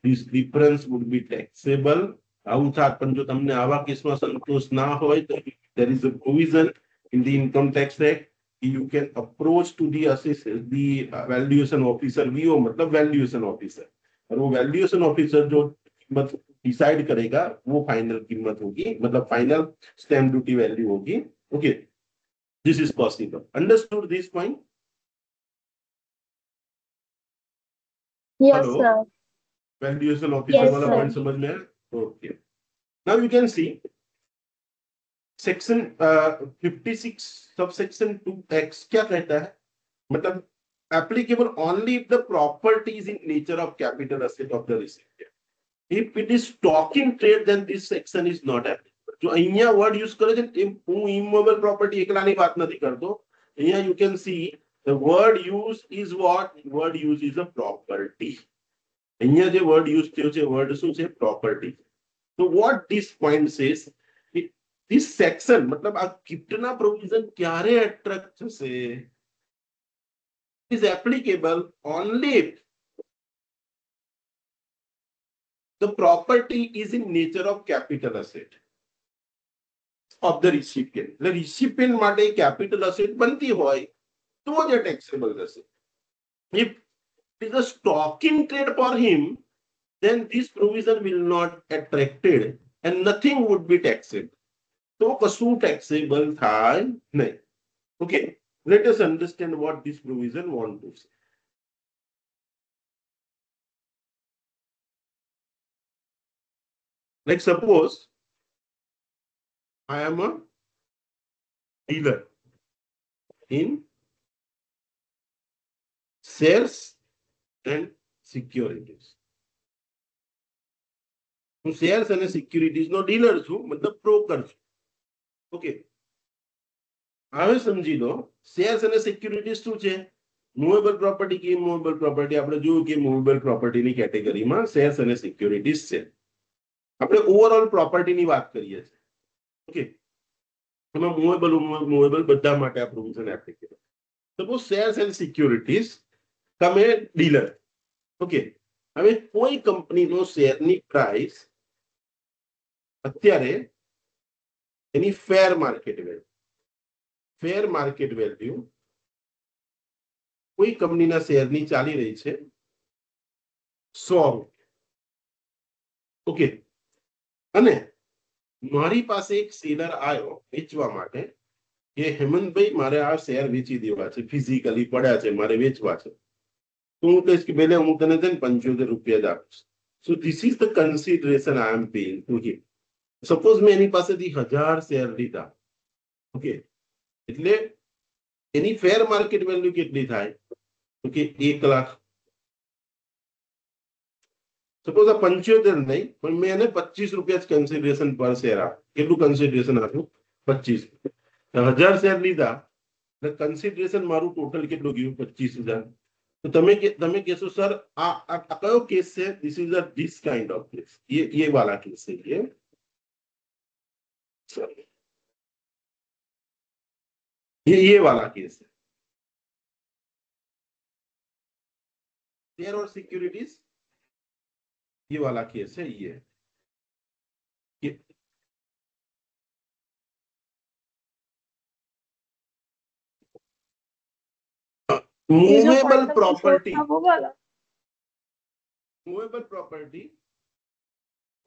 this difference would be taxable. આવું થાત. પણ જો તમને આવા કેસમાં સંતોષ ના હોય તો there is a provision in the income tax act, you can approach to the valuation officer. VO मतलब valuation officer, और वो valuation officer जो कीमत डिसाइड करेगा वो फाइनल कीमत होगी, मतलब फाइनल स्टैम्प ड्यूटी वैल्यू होगी. Okay, this is possible. Understood this point? Yes, hello, sir. Valuation officer Yes, वाला sir. पॉइंट समझ में आया? Okay, now you can see section 56 subsection 2x क्या कहता है? मतलब applicable only if the property is in nature of capital asset of the recipient. If it is stock in trade, then this section is not applicable. जो અહીંયા word use કરે છે હું ઇમોવેબલ property એકલાની વાત નથી કરતો. અહીંયા you can see the word use is what? Word use is a property. અહીંયા જે વર્ડ યુઝ થયો છે વર્ડ શું છે? Property. So what this point says, this section मतलब આ ગિફ્ટના પ્રોવિઝન ક્યારે એટ્રેક્ટ થશે? is applicable only if the property is in nature of capital asset of the recipient. The recipient માટે capital asset બનતી હોય તો જ taxable થશે. If it is a stock in trade for him, then this provision will not attracted and nothing would be taxable. तो કશું taxable થાય નહીં. Okay, Let us understand what this provision want to say. Like suppose I am a dealer in shares and securities. હું shares અને securities નો dealer છું, મતલબ broker છું. Okay, હવે સમજી લો શેર્સ અને સિક્યુરિટીઝ શું છે? મૂવેબલ પ્રોપર્ટી કે ઇમૂવેબલ પ્રોપર્ટી? આપણે જોયું કે મૂવેબલ પ્રોપર્ટીની કેટેગરીમાં શેર્સ અને સિક્યુરિટીઝ છે. આપણે ઓવરઓલ પ્રોપર્ટીની વાત કરીએ છીએ. ઓકે, એમાં મૂવેબલ બધા માટે આ provision applicable. Suppose shares and securities, તમે ડીલર. ઓકે, હવે કોઈ કંપનીનો શેરની પ્રાઇસ અત્યારે એની ફેર માર્કેટ વેલ્યુ કોઈ કંપનીના શેરની ચાલી રહી છે 100 રૂપિયા. ઓકે, અને મારી પાસે એક સેલર આવ્યો વેચવા માટે કે હેમંતભાઈ મારે આ શેર વેચી દેવા છે, ફિઝિકલી પડ્યા છે, મારે વેચવા છે. તો હું કહીશ કે બેલે હું તને છે ને 75 રૂપિયા જ આપીશ. So this is the consideration I am paying to him. Suppose મેં એની પાસેથી 1000 શેર લીધા. ઓકે, એટલે એની ફેર માર્કેટ વેલ્યુ કેટલી થાય? તો કે 1 લાખ. સપોઝ આ 75 નહીં, પણ મેં એને 25 રૂપિયા જ કન્સિડરેશન પર શેર આપ્યું. કેટલું કન્સિડરેશન આપ્યું? 25. 1000 શેર લીધા એટલે કન્સિડરેશન મારું ટોટલ કેટલું ગયું? 25,000. તો તમે કહેશો સર આ કયો કેસ છે? This is this kind of case. ये वाला केस है ये. ये वाला केस है. शेयर और सिक्योरिटीज, ये वाला केस है. ये movable property, movable property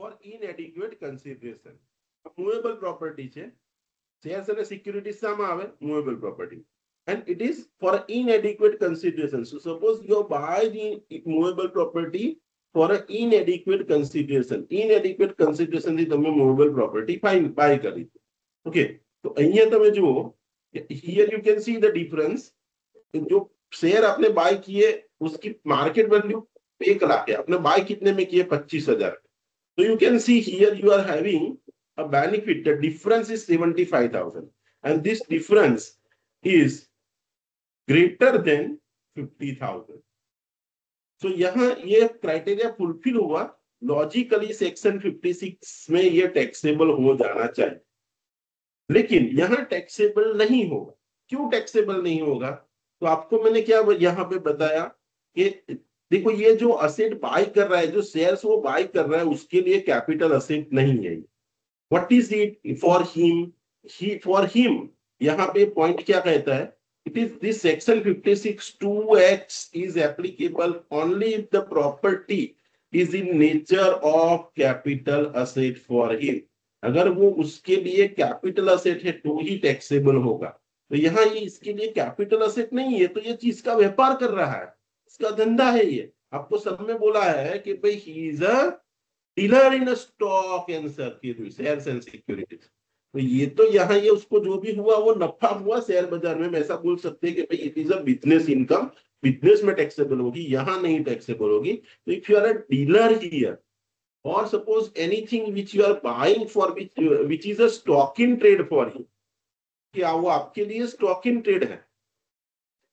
for इनएडिक्वेट consideration. Movable property છે, શેર્સ અને સિક્યુરિટીઝ સામે આવે movable property, and it is for inadequate consideration. So suppose you buy the movable property for an inadequate consideration. Inadequate consideration થી તમે movable property buy કરી. Okay, તો અહીંયા તમે જુઓ, here you can see the difference. जो share आपने bye किए उसकी मार्केट वैल्यू 1 लाख है, आपने बाय कितने में किए? 25,000. So you can see here you are having a benefit. The difference is 75,000, and this difference is greater than 50,000. So यहाँ ये क्राइटेरिया फुलफिल हुआ. लॉजिकली सेक्शन 56 में ये टैक्सेबल हो जाना चाहिए, लेकिन यहाँ टैक्सेबल नहीं होगा. क्यों टैक्सेबल नहीं होगा? तो आपको मैंने क्या यहाँ पे बताया कि देखो ये जो असेट बाय कर रहा है, जो शेयर्स वो बाय कर रहा है, उसके लिए कैपिटल असेट नहीं है. What is it for him? For him यहाँ पे पॉइंट क्या कहता है? It is this section 56(2)(x) is applicable only if the property is in nature of capital asset for him. अगर वो उसके लिए कैपिटल असेट है तो ही टैक्सेबल होगा. तो यहाँ ये इसके लिए कैपिटल असेट नहीं है, तो ये चीज का व्यापार कर रहा है, इसका धंधा है. ये आपको सब में बोला है कि भाई he is a dealer in stock and shares and securities. तो ये तो यहाँ ये उसको जो भी हुआ वो नफा हुआ शेयर बाजार में, ऐसा बोल सकते हैं कि भाई it is a business income, business में टैक्सेबल होगी, यहाँ नहीं टैक्सेबल होगी. तो if you are a dealer here, और suppose anything which you are buying for which is a stock in trade for you, क्या वो आपके लिए स्टॉक इन ट्रेड है,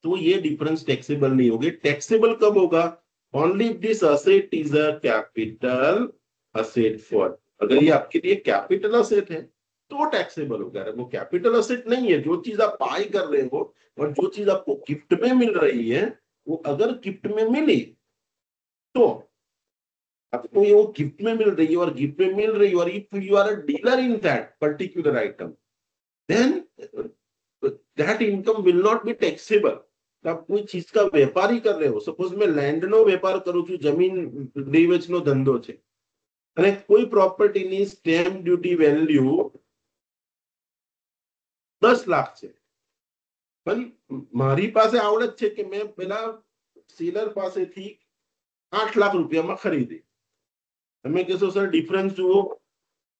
तो ये डिफरेंस टैक्सेबल नहीं होगी. टैक्सेबल कब होगा? Only this asset is a capital asset for. अगर ये आपके लिए कैपिटल असेट है तो टैक्सेबल होगा. वो कैपिटल असेट नहीं है, जो चीज आप बाय कर रहे हो और जो चीज आपको गिफ्ट में मिल रही है, वो अगर गिफ्ट में मिली तो आपको ये वो गिफ्ट में मिल रही है, और गिफ्ट में मिल रही है, और if you are a dealer in that particular item, then that income will not be taxable. आप कोई चीज का व्यापार ही कर रहे हो, सपोज मैं लैंड नो व्यापार करूं छू, जमीन वेच नो धंधो छे, અને કોઈ પ્રોપર્ટીની સ્ટેમ્પ ડ્યુટી વેલ્યુ 10 લાખ છે, પણ મારી પાસે આવડત છે કે મેં પેલા સેલર પાસેથી 8 લાખ રૂપિયામાં ખરીદી. તમે કહેશો સર ડિફરન્સ જુઓ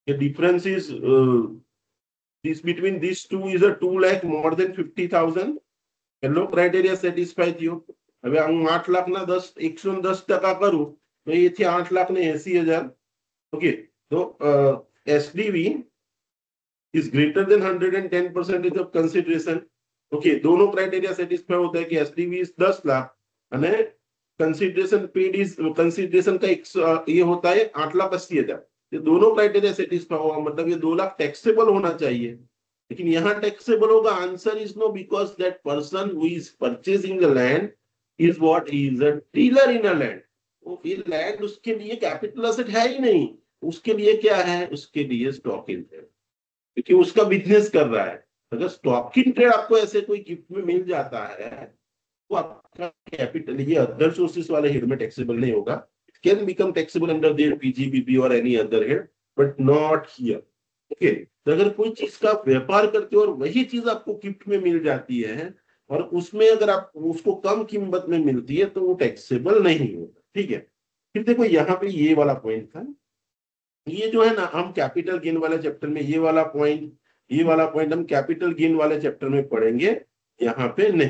કે difference is this between these two is a 2 lakh more than 50,000. પહેલો ક્રાઇટેરિયા સેટિસ્ફાય થયો. હવે હું 8 લાખના 110% કરું તો એથી 8,80,000. ઓકે, તો SDV is greater than 110% of consideration. Okay, दोनों क्राइटेरिया सेटिस्फाई होता है कि एसडीवी इज 10 लाख અને कंसिडरेशन पेड इज कंसिडरेशन का ये होता है 8,80,000. ये दोनों क्राइटेरिया सेटिस्फाई हुआ मतलब ये 2 लाख टैक्सेबल होना चाहिए. लेकिन यहाँ टैक्सेबल होगा, answer is no, because that person who is purchasing the land is what is a dealer in a land. वो ये लैंड उसके लिए कैपिटल एसेट है ही नहीं, उसके लिए क्या है, उसके लिए स्टॉक इन ट्रेड, क्योंकि उसका बिजनेस कर रहा है. अगर स्टॉक इन ट्रेड आपको ऐसे कोई गिफ्ट में मिल जाता है तो आपका कैपिटल, ये अदर सोर्सेस वाले हेड में टैक्सेबल नहीं होगा. It can become taxable under there PGBP और any other head, but not here. Okay, तो अगर कोई चीज का व्यापार करते हो और वही चीज आपको गिफ्ट में मिल जाती है और उसमें अगर आप उसको कम कीमत में मिलती है तो वो टैक्सेबल नहीं होगा. ठीक है, फिर देखो यहाँ पे ये वाला पॉइंट था, ये जो है ना, हम कैपिटल गेन वाले चैप्टर में ये वाला पॉइंट हम कैपिटल गेन वाले चैप्टर में पढ़ेंगे, यहाँ पे नहीं.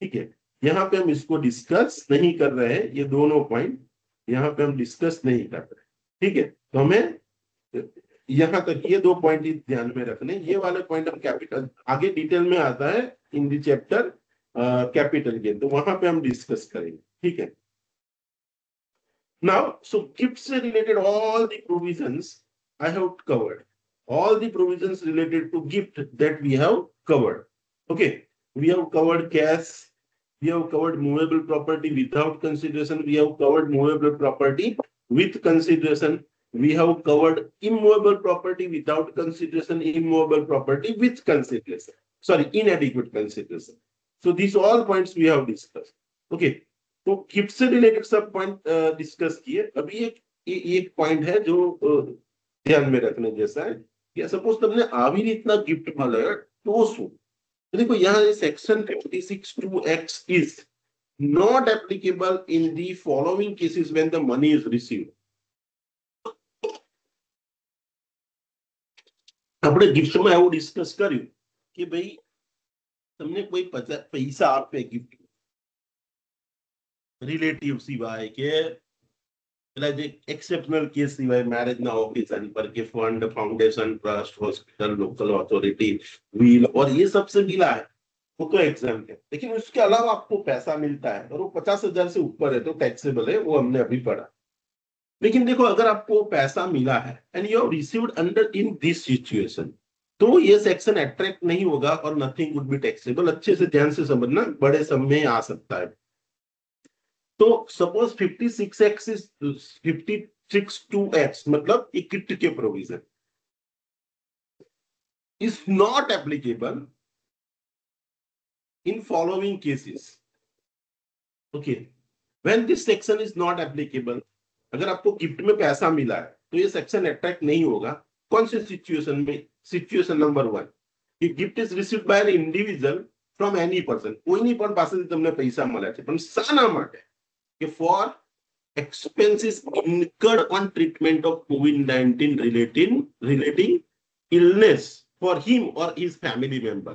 ठीक है, यहाँ पे हम इसको डिस्कस नहीं कर रहे हैं, ये दोनों पॉइंट यहाँ पे हम डिस्कस नहीं कर रहे. ठीक है, तो हमें यहाँ तक ये 2 पॉइंट ध्यान में रखने. ये वाले पॉइंट हम कैपिटल आगे डिटेल में आता है in the chapter capital gain, तो वहां पे हम डिस्कस करेंगे. ठीक है. Now, so gifts related, all the provisions I have covered. All the provisions related to gift that we have covered. Okay, we have covered cash, we have covered movable property without consideration, we have covered movable property with consideration, we have covered immovable property without consideration, immovable property with consideration. Sorry, inadequate consideration. So these all points we have discussed. Okay, तो gift से related सब point discuss किए. अभी एक point है जो ध्यान में रखने जैसा है कि सपोज तुमने આવી રીતના गिफ्ट મળે તો શું. देखो यहाँ section 56(2)(x) is not applicable in the following cases when the money is received. આપણે गिफ्ट में એવું ડિસ્કસ કર્યું કે ભાઈ તમને કોઈ પૈસા આપે गिफ्ट रिलेटिव सिवाय के एक्सेप्शनल केस सिवाय मैरिज ना ऑकेजन पर के fund, foundation, trust, hospital, local authority, wheel और ये सबसे मिला है वो तो एग्जाम है. लेकिन उसके अलावा आपको पैसा मिलता है और वो 50,000 से ऊपर है तो टैक्सेबल है, वो हमने अभी पढ़ा. लेकिन देखो अगर आपको पैसा मिला है and you have received under in this situation तो ये सेक्शन अट्रैक्ट नहीं होगा और नथिंग वुड बी टैक्सेबल. अच्छे से ध्यान से समझना, बड़े सम में आ सकता है. तो सपोज 56(x) is 56(2)(x) मतलब इक्विट के provision is not applicable in following cases. Okay, when this section is not applicable, अगर आपको गिफ्ट में पैसा मिला है तो ये सेक्शन अट्रैक्ट नहीं होगा. कौन से सिचुएशन में? सिचुएशन नंबर 1, कि gift is received by an individual from any person. કોઈની પણ પાસેથી તમને પૈસા મળ્યા છે પણ શાના માટે? કે for expenses incurred on treatment of COVID-19 relating illness for him or his family member.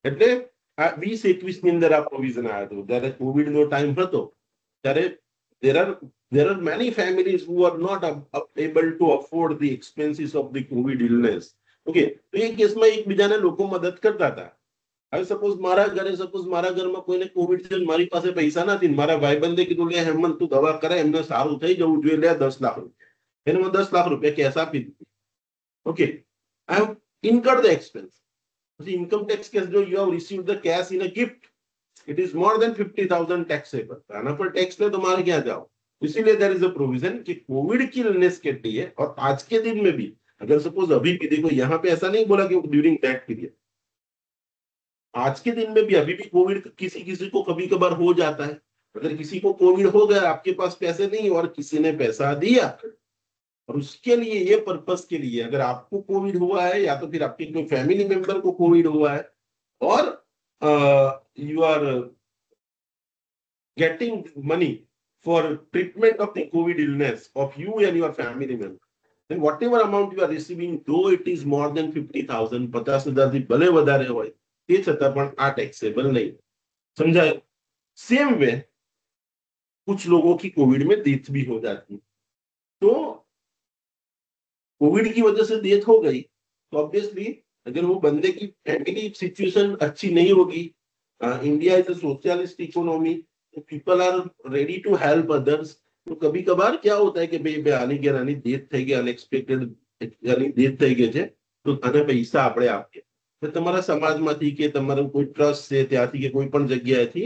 એટલે 2021 ની અંદર આ પ્રોવિઝન આવ્યો હતો જ્યારે કોવિડ નો ટાઈમ હતો ત્યારે there are many families who are not able to afford the expenses of the COVID illness. Okay, તો એ કેસમાં એકબીજાને લોકો મદદ કરતા હતા. હવે સપોઝ મારા ઘરમાં કોઈને કોવિડ છે, મારી પાસે પૈસા નથી, મારા ભાઈબંધે કીધું લે હેમંત તું દવા કરાય, એમને સારું થઈ જવું જોઈએ, લે 10 લાખ રૂપિયા. એને મેં 10 લાખ રૂપિયા કેશ આપી દીધી. Okay, I have incurred the expense. પછી ઇન્કમ ટેક્સ કેસ જો you have received the cash in a gift, it is more than 50,000 taxable. આના પર ટેક્સ લે તો મારે ક્યાં જાઓ? इसीलिए देयर इज अ प्रोविजन कि कोविड की इलनेस के लिए और आज के दिन में भी अगर सपोज अभी भी देखो यहाँ पे ऐसा नहीं बोला कि ड्यूरिंग दैट पीरियड, आज के दिन में भी अभी भी कोविड किसी को कभी कभार हो जाता है. अगर किसी को कोविड हो गया, आपके पास पैसे नहीं और किसी ने पैसा दिया और उसके लिए ये पर्पस के लिए अगर आपको कोविड हुआ है या तो फिर आपके कोई फैमिली मेंबर को कोविड हुआ है और you are getting money for treatment of the COVID illness of you and your family member, then whatever amount you are receiving, though it is more than 50,000, 50,000 થી ભલે વધારે હોય, તે છતાં પણ આ taxable નહીં. समझाए? सेम वे कुछ लोगों की कोविड में डेथ भी हो जाती है. तो कोविड की वजह से डेथ हो गई तो ऑब्वियसली अगर वो बंदे की फैमिली सिचुएशन अच्छी नहीं होगी, India is a socialist economy, people are ready to help others. तो कभी कभार क्या होता है कि भाई આની ઘેર આની ડેથ થઈ ગઈ, અનએક્સપેક્ટેડ આની ડેથ થઈ ગઈ છે, તો આને પૈસા આપણે આપીએ. તો તમારા સમાજમાંથી કે તમારું કોઈ ટ્રસ્ટ છે ત્યાંથી કે કોઈ પણ જગ્યાએથી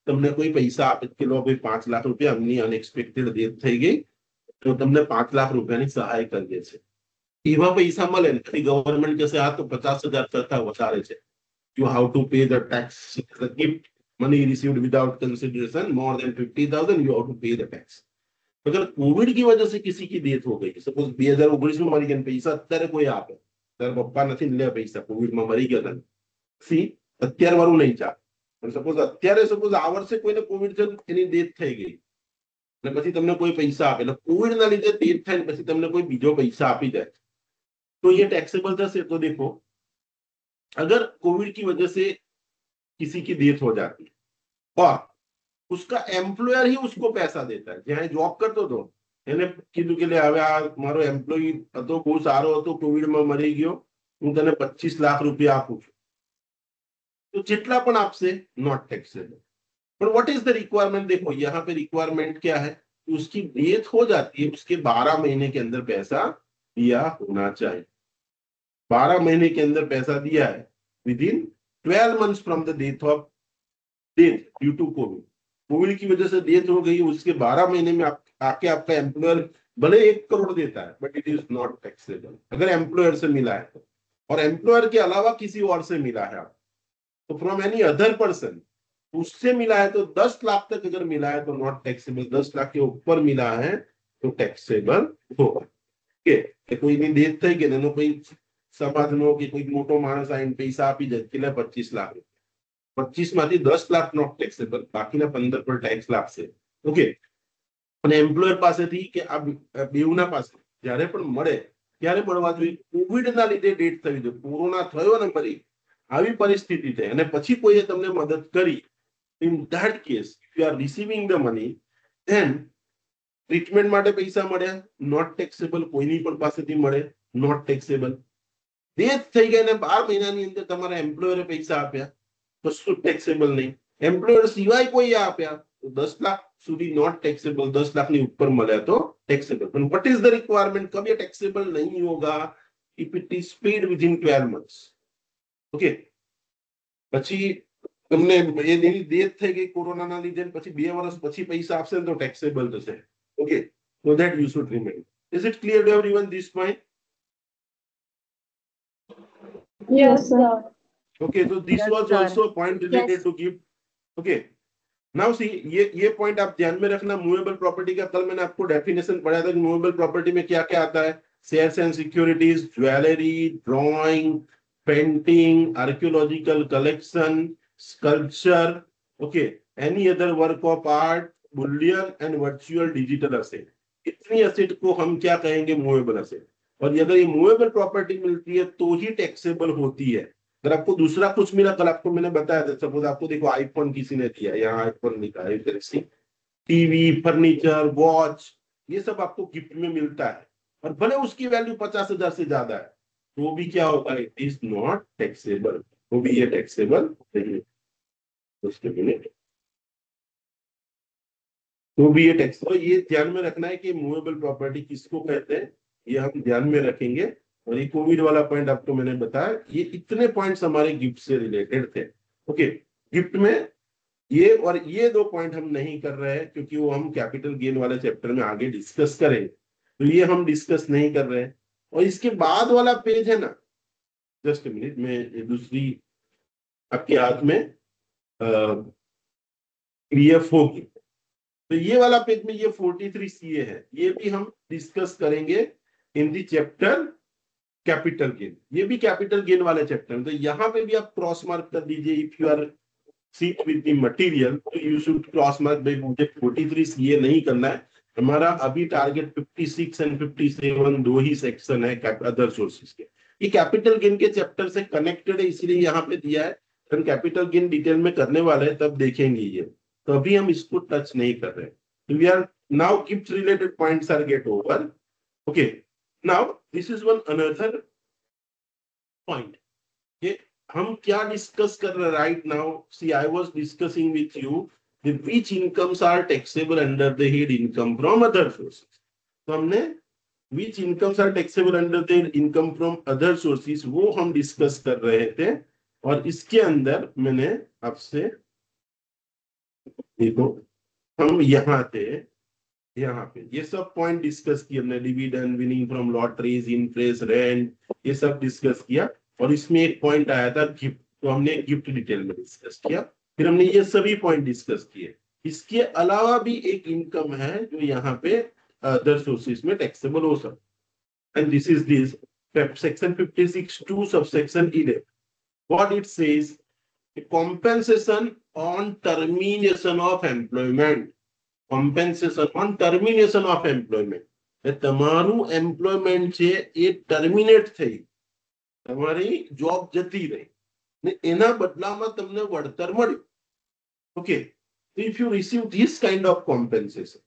તમને કોઈ પૈસા આપે કે લો ભાઈ 5 લાખ રૂપિયા અમની અનએક્સપેક્ટેડ ડેથ થઈ ગઈ, તો તમને 5 લાખ રૂપિયાની સહાય કરીએ છે. એવા પૈસા મળે ને પછી ગવર્મેન્ટ કહેશે આ તો 50,000 કરતા વધારે છે, you have to pay the tax, the gift money received without consideration more than 50,000, you have to pay the tax. अगर कोविड की वजह से किसी की डेथ हो गई, सपोज 2019 में मरी गई, पैसा અત્યારે કોઈ આપે, તારા પપ્પા નથી લે પૈસા, કોવિડ માં મરી ગયા, સી અત્યાર વાળું નહીં ચાલે. પણ સપોઝ અત્યારે સપોઝ આ વર્ષે કોઈને કોવિડ છે, એની ડેથ થઈ ગઈ અને પછી તમને કોઈ પૈસા આપે, એટલે કોવિડ ના લીધે ડેથ થાય ને પછી તમને કોઈ બીજો પૈસા આપી જાય, तो ये टैक्सेबल થશે. तो देखो अगर कोविड की वजह से किसी की डेथ हो जाती है और उसका एम्प्लॉयर ही उसको पैसा देता है, જ્યાં જોબ કરતો હતો એને કીધું કે લે હવે આ મારો એમ્પ્લોયી હતો બહુ સારો હતો, કોવિડમાં મરી ગયો, હું તને 25 લાખ રૂપિયા આપું છું, તો જેટલા પણ આપશે નોટ ટેક્सेबल. पर व्हाट इज द रिक्वायरमेंट? देखो यहाँ पे रिक्वायरमेंट क्या है, उसकी डेथ हो जाती है, उसके 12 महीने के अंदर पैसा दिया होना चाहिए. 12 महीने के अंदर पैसा दिया है within 12 months from the death of death due to Covid. Covid की वजह से डेथ हो गई, उसके 12 महीने में आके आपका एम्प्लॉयर भले 1 करोड़ देता है but it is not taxable अगर एम्प्लॉयर से मिला है तो. और एम्प्लॉयर के अलावा किसी और से मिला है आप, तो फ्रॉम एनी अदर पर्सन उससे मिला है तो 10 लाख तक अगर मिला है तो नॉट टैक्सेबल, 10 लाख के ऊपर मिला है तो टैक्सेबल होगा. કોઈની ડેથ થઈ ગઈ એનો કોઈ સમાજનો કે કોઈ મોટો માણસ આવીને પૈસા આપી જાય કે 25 લાખ, 25 માંથી 10 લાખ નોટ ટેક્સેબલ, બાકીના 15 પર ટેક્સ લાગશે. ઓકે. અને એમ્પ્લોયર પાસેથી કે આ બેઉના પાસે જ્યારે પણ મળે ત્યારે મળવા જોઈએ. કોવિડના લીધે ડેથ થઈ છે, કોરોના થયો ને મરી, આવી પરિસ્થિતિ થઈ અને પછી કોઈએ તમને મદદ કરી, in that case you are receiving the money, then treatment માટે પૈસા મળ્યા નોટ ટેક્સેબલ, કોઈની પણ પાસેથી મળે નોટ ટેક્સેબલ. ડેથ થઈ ગઈ ને 12 મહિનાની અંદર તમારા એમ્પ્લોયરે પૈસા આપ્યા, કશું ટેક્સેબલ નહીં. એમ્પ્લોયર સિવાય કોઈ આપ્યા તો 10 લાખ સુધી નોટ ટેક્સેબल, 10 લાખની ઉપર મળ્યા તો ટેક્સેબल. પણ व्हाट इज द रिक्वायरमेंट? कब ये टैक्सेबल नहीं होगा? If it is paid with in 12 months. Okay. પછી તમને એની ડેથ થઈ ગઈ કોરોનાના લીધે, પછી 2 વર્ષ પછી પૈસા આપશે તો ટેક્સેબલ થશે. Okay, so that you should remember. Is it clear to everyone this point? Yes, sir. Okay, so this Yes, was sir. also a point related Yes. to gift. Okay. Now see, ये point आप ध्यान में रखना. Movable property का कल मैंने आपको definition पढ़ाया था कि मूवेबल प्रॉपर्टी में क्या क्या आता है. Shares and securities, jewellery, drawing, painting, archaeological collection, sculpture, okay, any other work of art, Boolean and virtual digital asset. इतनी असेट को हम क्या कहेंगे? Movable asset. और अगर ये मूवेबल प्रॉपर्टी मिलती है तो ही टैक्सेबल होती है. अगर आपको दूसरा कुछ मिला, कल आपको मैंने बताया था, सपोज आपको देखो आईफोन किसी ने दिया, यहाँ आईफोन लिखा है, टीवी, फर्नीचर, वॉच, ये सब आपको गिफ्ट में मिलता है और भले उसकी वैल्यू 50,000 से ज्यादा है तो भी क्या होगा? It is not taxable. तो भी ये टैक्सेबल नहीं है. तो भी ये टैक्स, तो ये ध्यान में रखना है कि मूवेबल प्रॉपर्टी किसको कहते हैं, ये हम ध्यान में रखेंगे. और ये कोविड वाला पॉइंट आपको मैंने बताया, ये इतने पॉइंट्स हमारे गिफ्ट से रिलेटेड थे. ओके. गिफ्ट में ये और ये 2 पॉइंट हम नहीं कर रहे हैं क्योंकि वो हम कैपिटल गेन वाले चैप्टर में आगे डिस्कस करेंगे, तो ये हम डिस्कस नहीं कर रहे हैं. और इसके बाद वाला पेज है ना, जस्ट मिनट में दूसरी आपके हाथ में पीएफ होगी, तो ये वाला पेज में ये 43 सीए है, ये भी हम डिस्कस करेंगे इन दी चैप्टर कैपिटल गेन, ये भी कैपिटल गेन वाले चैप्टर में, तो यहाँ पे भी आप क्रॉस मार्क कर दीजिए। If you are seat with the material तो यू शुड क्रॉस मार्क। भाई मुझे 43 ये नहीं करना है, हमारा अभी टारगेट 56 एंड 57 दो ही सेक्शन है अदर सोर्सेज के। ये कैपिटल गेन के चैप्टर से कनेक्टेड है, इसीलिए यहाँ पे दिया है। हम कैपिटल गेन डिटेल में करने वाले हैं तब देखेंगे ये, तो अभी हम इसको टच नहीं कर रहे। We are now gift related points are get over. Okay, now this is one another point. ये हम क्या डिस्कस कर रहे हैं right now? See I was discussing with you which incomes are taxable under the head income from other sources. तो हमने which incomes are taxable under the income from other sources वो हम डिस्कस कर रहे थे। और इसके अंदर मैंने आपसे देखो, हम यहाँ थे, यहाँ पे ये सब पॉइंट डिस्कस किए हमने, dividend, winning from lotteries, interest, rent, ये सब डिस्कस किया। और इसमें एक पॉइंट आया था गिफ्ट, तो हमने गिफ्ट डिटेल में डिस्कस किया। फिर हमने ये सभी पॉइंट डिस्कस किए। इसके अलावा भी एक इनकम है जो यहाँ पे अदर सोर्सेज में टैक्सेबल हो सकता है, and this is this section 56(2) subsection 11। What it says, compensation on termination of employment, compensation on termination of employment, તમારું એમ્પ્લોયમેન્ટ છે એ ટર્મિનેટ થઈ, તમારી જોબ જતી રહી ને એના બદલામાં તમને વળતર મળ્યું. Okay, if you receive this kind of compensation,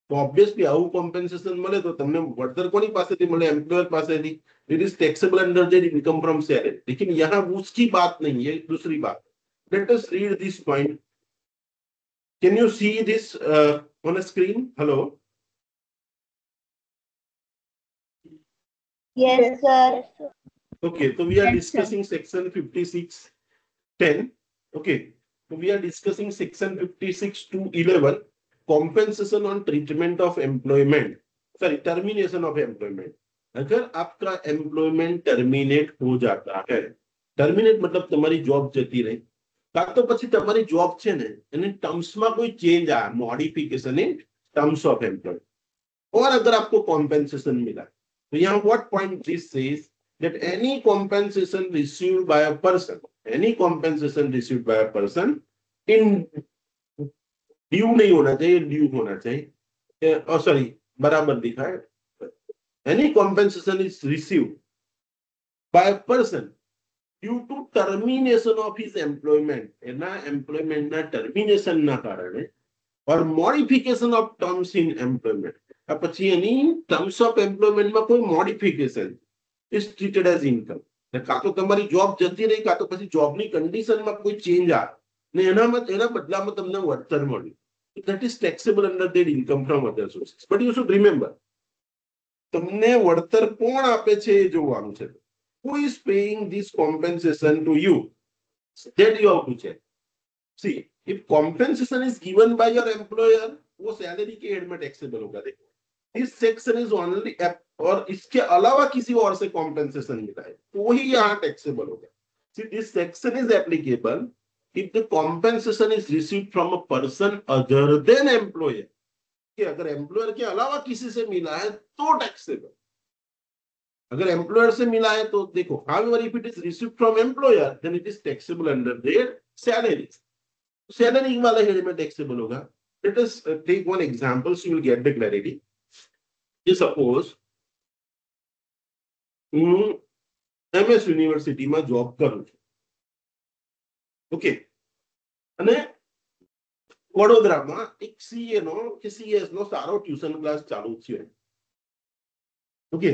તો obviously આવું compensation મળે તો તમને વળતર કોની પાસેથી મળે? એમ્પ્લોયર પાસેથી. It is taxable under the income from salary. लेकिन यहाँ उसकी बात नहीं है, दूसरी बात. Let us read this point. Can you see this on a screen? Hello. Yes, sir. Okay, so we are Yes, discussing section 56(10). Okay, so we are discussing section 56(2)(11), compensation on treatment of employment, sorry, termination of employment. अगर आपका employment terminate हो जाता है, terminate मतलब तुम्हारी job जती रही, का तो પછી તમારી જોબ છે ને એને ટર્મ્સમાં કોઈ ચેન્જ આ modification in terms of employment, और अगर आपको कॉम्पेंसेशन मिला तो यहाँ what point this says that any compensation received by a person, any compensation received by a person in due नहीं होना चाहिए, due होना चाहिए, और सॉरी बराबर दिखा है, any compensation is received by a person due to termination of his employment, એના employment ના termination ના કારણે, or modification of terms in employment, પછી એની terms of employment માં કોઈ modification is treated as income. કાં તો તમારી જોબ જતી રહી, કાં તો પછી જોબની કન્ડિશનમાં કોઈ ચેન્જ આવે ને એના બદલામાં તમને વળતર મળ્યું, that is taxable under that income from other sources. But you should remember, તમને વળતર કોણ આપે છે એ જોવાનું છે. Who is paying this compensation to you? That you have to check. See, if compensation is given by your employer, वो salary के head में टैक्सेबल होगा. देखो, this section is only और इसके अलावा किसी और से compensation मिला है तो वही यहाँ टैक्सेबल होगा. See, this section is applicable if the compensation is received from a person other than employer. कि अगर एम्प्लॉयर के अलावा किसी से मिला है तो टैक्सेबल. अगर एम्प्लॉयर से मिला है तो देखो, however if it is received from employer then it is taxable under their salaries. Salary वाले हेड में टैक्सेबल होगा. Let us take one example so you will get the clarity. Suppose MS university માં job કરું છું, okay, અને વડોદરામાં એક CA નો કે સીએસ નો સારો ટ્યુશન ક્લાસ ચાલુ છે, ઓકે.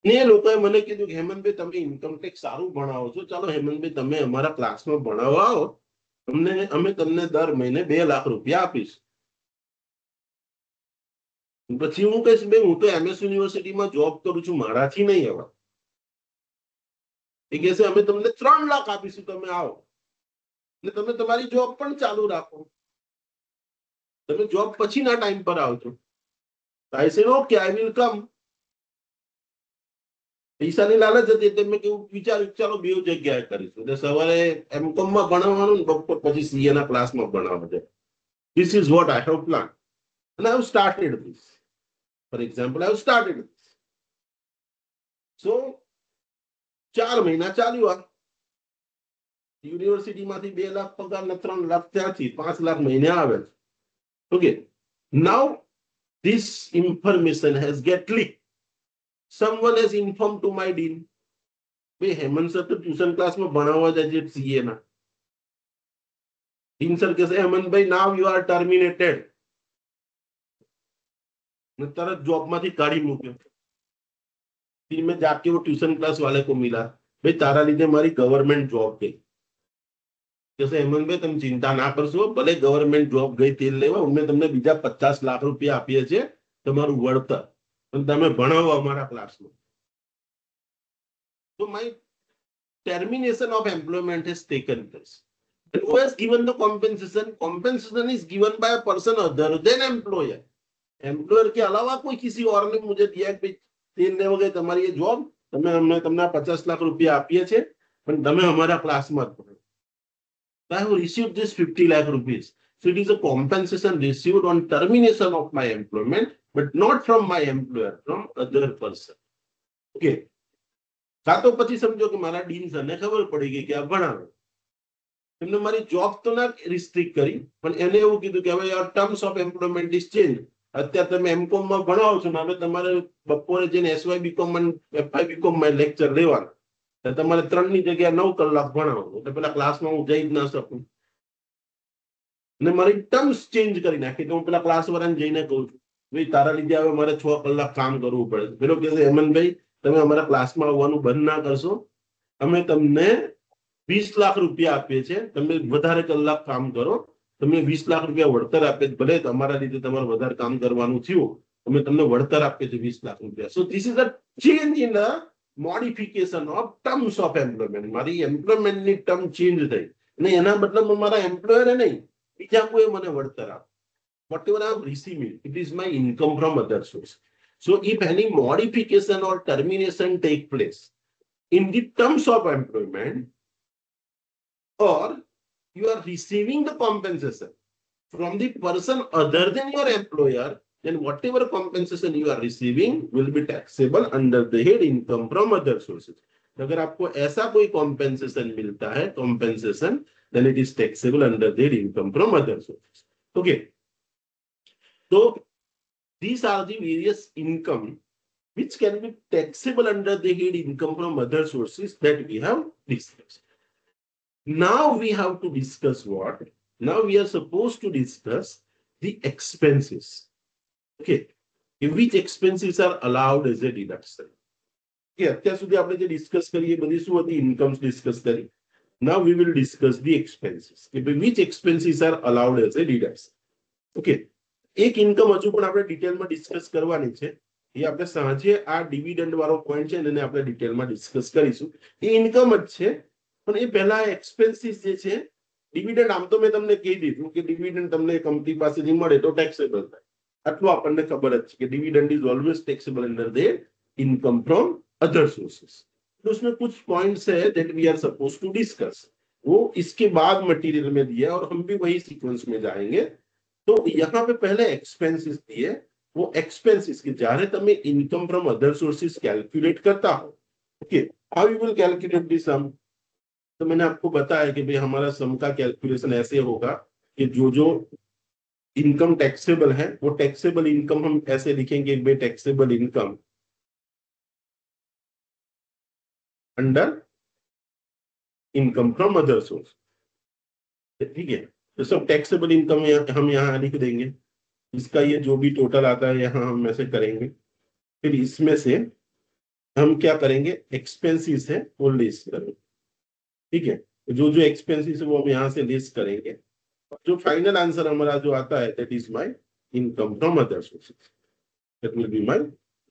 ને લોકોએ મને કીધું કે હેમંતભાઈ તમે ઇન્કમ ટેક્સ સારું ભણાવો છો, ચાલો હેમંતભાઈ તમે અમારા ક્લાસમાં ભણાવવા આવો, અમે તમને દર મહિને 2 લાખ રૂપિયા આપીશ. પછી હું કહીશ ભાઈ હું તો MS યુનિવર્સિટીમાં જોબ કરું છું, મારાથી નહીં હવે. એ કહેશે અમે તમને 3 લાખ આપીશું, તમે આવો ને તમે તમારી જોબ પણ ચાલુ રાખો, તમે જોબ પછીના ટાઈમ પર આવજો. I said okay, I will come. પૈસાની લાલચ હતી એટલે મેં કેવું વિચાર્યું ચાલો બે જગ્યાએ કરીશું, એટલે સવારે M.Com માં ભણાવવાનું ને બપોર પછી CA ના ક્લાસમાં ભણાવવાનું છે. This is what I have planned and I have started this. For example, I have started this. સો 4 મહિના ચાલ્યું આ યુનિવર્સિટીમાંથી 2 લાખ પગાર ને 3 લાખ ત્યાંથી 5 લાખ મહિને આવે છે. Okay, now this information has get leaked. Someone has informed to my dean. ભાઈ હેમંત સર તો ટ્યુશન ક્લાસમાં ભણાવવા જાય છે સીએ ના. डीन सर कहते हेमंत भाई नाउ यू आर टर्मिनेटेड ने तरत जॉब माथी काढ़ी मूक्यो. फिर मैं जाके वो ट्यूशन क्लास वाले को मिला, भाई तारा लीधे मारी गवर्नमेंट जॉब गई. जैसे हेमंत भाई तुम चिंता ना करशो, भले गवर्नमेंट जॉब गई तेल लेवा उनमें तुमने बीजा 50 लाख रुपया आपीए छे तमारू वळतर पण तमे भणावो अमारा क्लासमां. So my termination of employment has taken place. And who has given the compensation? Compensation is given by a person other than employer. Employer के अलावा कोई किसी और ने मुझे दिया कि तेल ले वगैरह तुम्हारी ये जॉब तमे हमने तुमने 50 लाख रुपया आपीए छे पण तमे हमारा क्लास में भणो. I have received this 50 lakh rupees. So it is a compensation received on termination of my employment, but not from my employer, from other person. Okay. કાં તો પછી સમજો કે મારા ડીન સરને ખબર પડી ગઈ કે આ ભણાવે, એમને મારી જોબ તો ના રિસ્ટ્રિક્ટ કરી પણ એને એવું કીધું કે હવે your terms of employment is change. અત્યારે તમે એમકોમ માં ભણાવો છો ને હવે તમારે બપોરે જઈને એસવાય બીકોમ એફઆઈ બીકોમ માં લેક્ચર લેવાના, તમારે 3 ની જગ્યાએ 9 કલાક ભણાવો એટલે પેલા ક્લાસમાં હું જઈ જ ના શકું અને મારી ટર્મ્સ ચેન્જ કરી નાખી તો હું પેલા ક્લાસ વાળાને જઈને કહું છું ભાઈ તારા લીધે હવે મારે 6 કલાક કામ કરવું પડે. પેલો કહે છે હેમંતભાઈ તમે અમારા ક્લાસમાં આવવાનું બંધ ના કરશો, અમે તમને 20 લાખ રૂપિયા આપીએ છે, તમે વધારે કલાક કામ કરો, તમને 20 લાખ રૂપિયા વળતર આપે, ભલે તમારા લીધે તમારે વધારે કામ કરવાનું થયું અમે તમને વળતર આપીએ છીએ 20 લાખ રૂપિયા. સો this is a change in the modification of terms of employment. મારી એમ્પ્લોયમેન્ટની ટર્મ ચેન્જ થઈ અને એના બદલામાં મારા એમ્પ્લોયરે નહીં બીજા કોઈ મને વળતર આપે. whatever I am receiving, it is my income from other source. So if any modification or termination take place in the terms of employment, or you are receiving the compensation from the person other than your employer, then whatever compensation you are receiving will be taxable under the head income from other sources. अगर आपको ऐसा कोई compensation मिलता है, compensation, then it is taxable under the head income from other sources. Okay. So these are the various income which can be taxable under the head income from other sources that we have discussed. Now we have to discuss what? Now we are supposed to discuss the expenses. Okay. Which expenses are allowed as a deduction? Yeah, અત્યાર સુધી આપણે જે discuss કરીએ બધી શું હતી? ઇન્કમ્સ discuss કરી. Now we will discuss the expenses. Which expenses are allowed as a deduction? Okay. એક ઇન્કમ હજુ પણ આપણે ડિટેલમાં ડિસ્કસ કરવાની છે. એ આપણે સાંજે આ ડિવિડન્ડ વાળો પોઈન્ટ છે એને આપણે ડિટેલમાં ડિસ્કસ કરીશું. એ ઇન્કમ જ છે પણ એ પહેલા એક્સપેન્સીસ જે છે ડિવિડન્ડ આમ તો મેં તમને કહી દીધું કે ડિવિડન્ડ તમને કંપની પાસેથી મળે તો ટેક્સેબલ થાય. આટલું આપણને ખબર જ છે કે dividend is always taxable under the income from other sources. तो उसमें कुछ पॉइंट्स है that we are suppose to discuss. वो इसके बाद मटेरियल में दिया और हम भी वही सीक्वेंस में जाएंगे. तो यहाँ पे पहले एक्सपेंसेस दिए, वो एक्सपेंसेस के जारे तमे income from other sources calculate करता हो. Okay, how you will calculate the sum? तो मैंने आपको बताया कि भाई हमारा सम का कैलकुलेशन ऐसे होगा कि जो इनकम टैक्सेबल है वो टैक्सेबल इनकम हम ऐसे लिखेंगे भाई taxable income under income from other source. ठीक है, तो सब टैक्सेबल इनकम हम यहाँ लिख देंगे. इसका ये जो भी टोटल आता है यहाँ हम ऐसे करेंगे. फिर इसमें से हम क्या करेंगे? एक्सपेंसेस है वो लेस करेंगे. ठीक है, जो जो एक्सपेंसेस है वो हम यहाँ से लेस करेंगे. जो फाइनल आंसर हमारा जो आता है that is my income from other sources. That will be my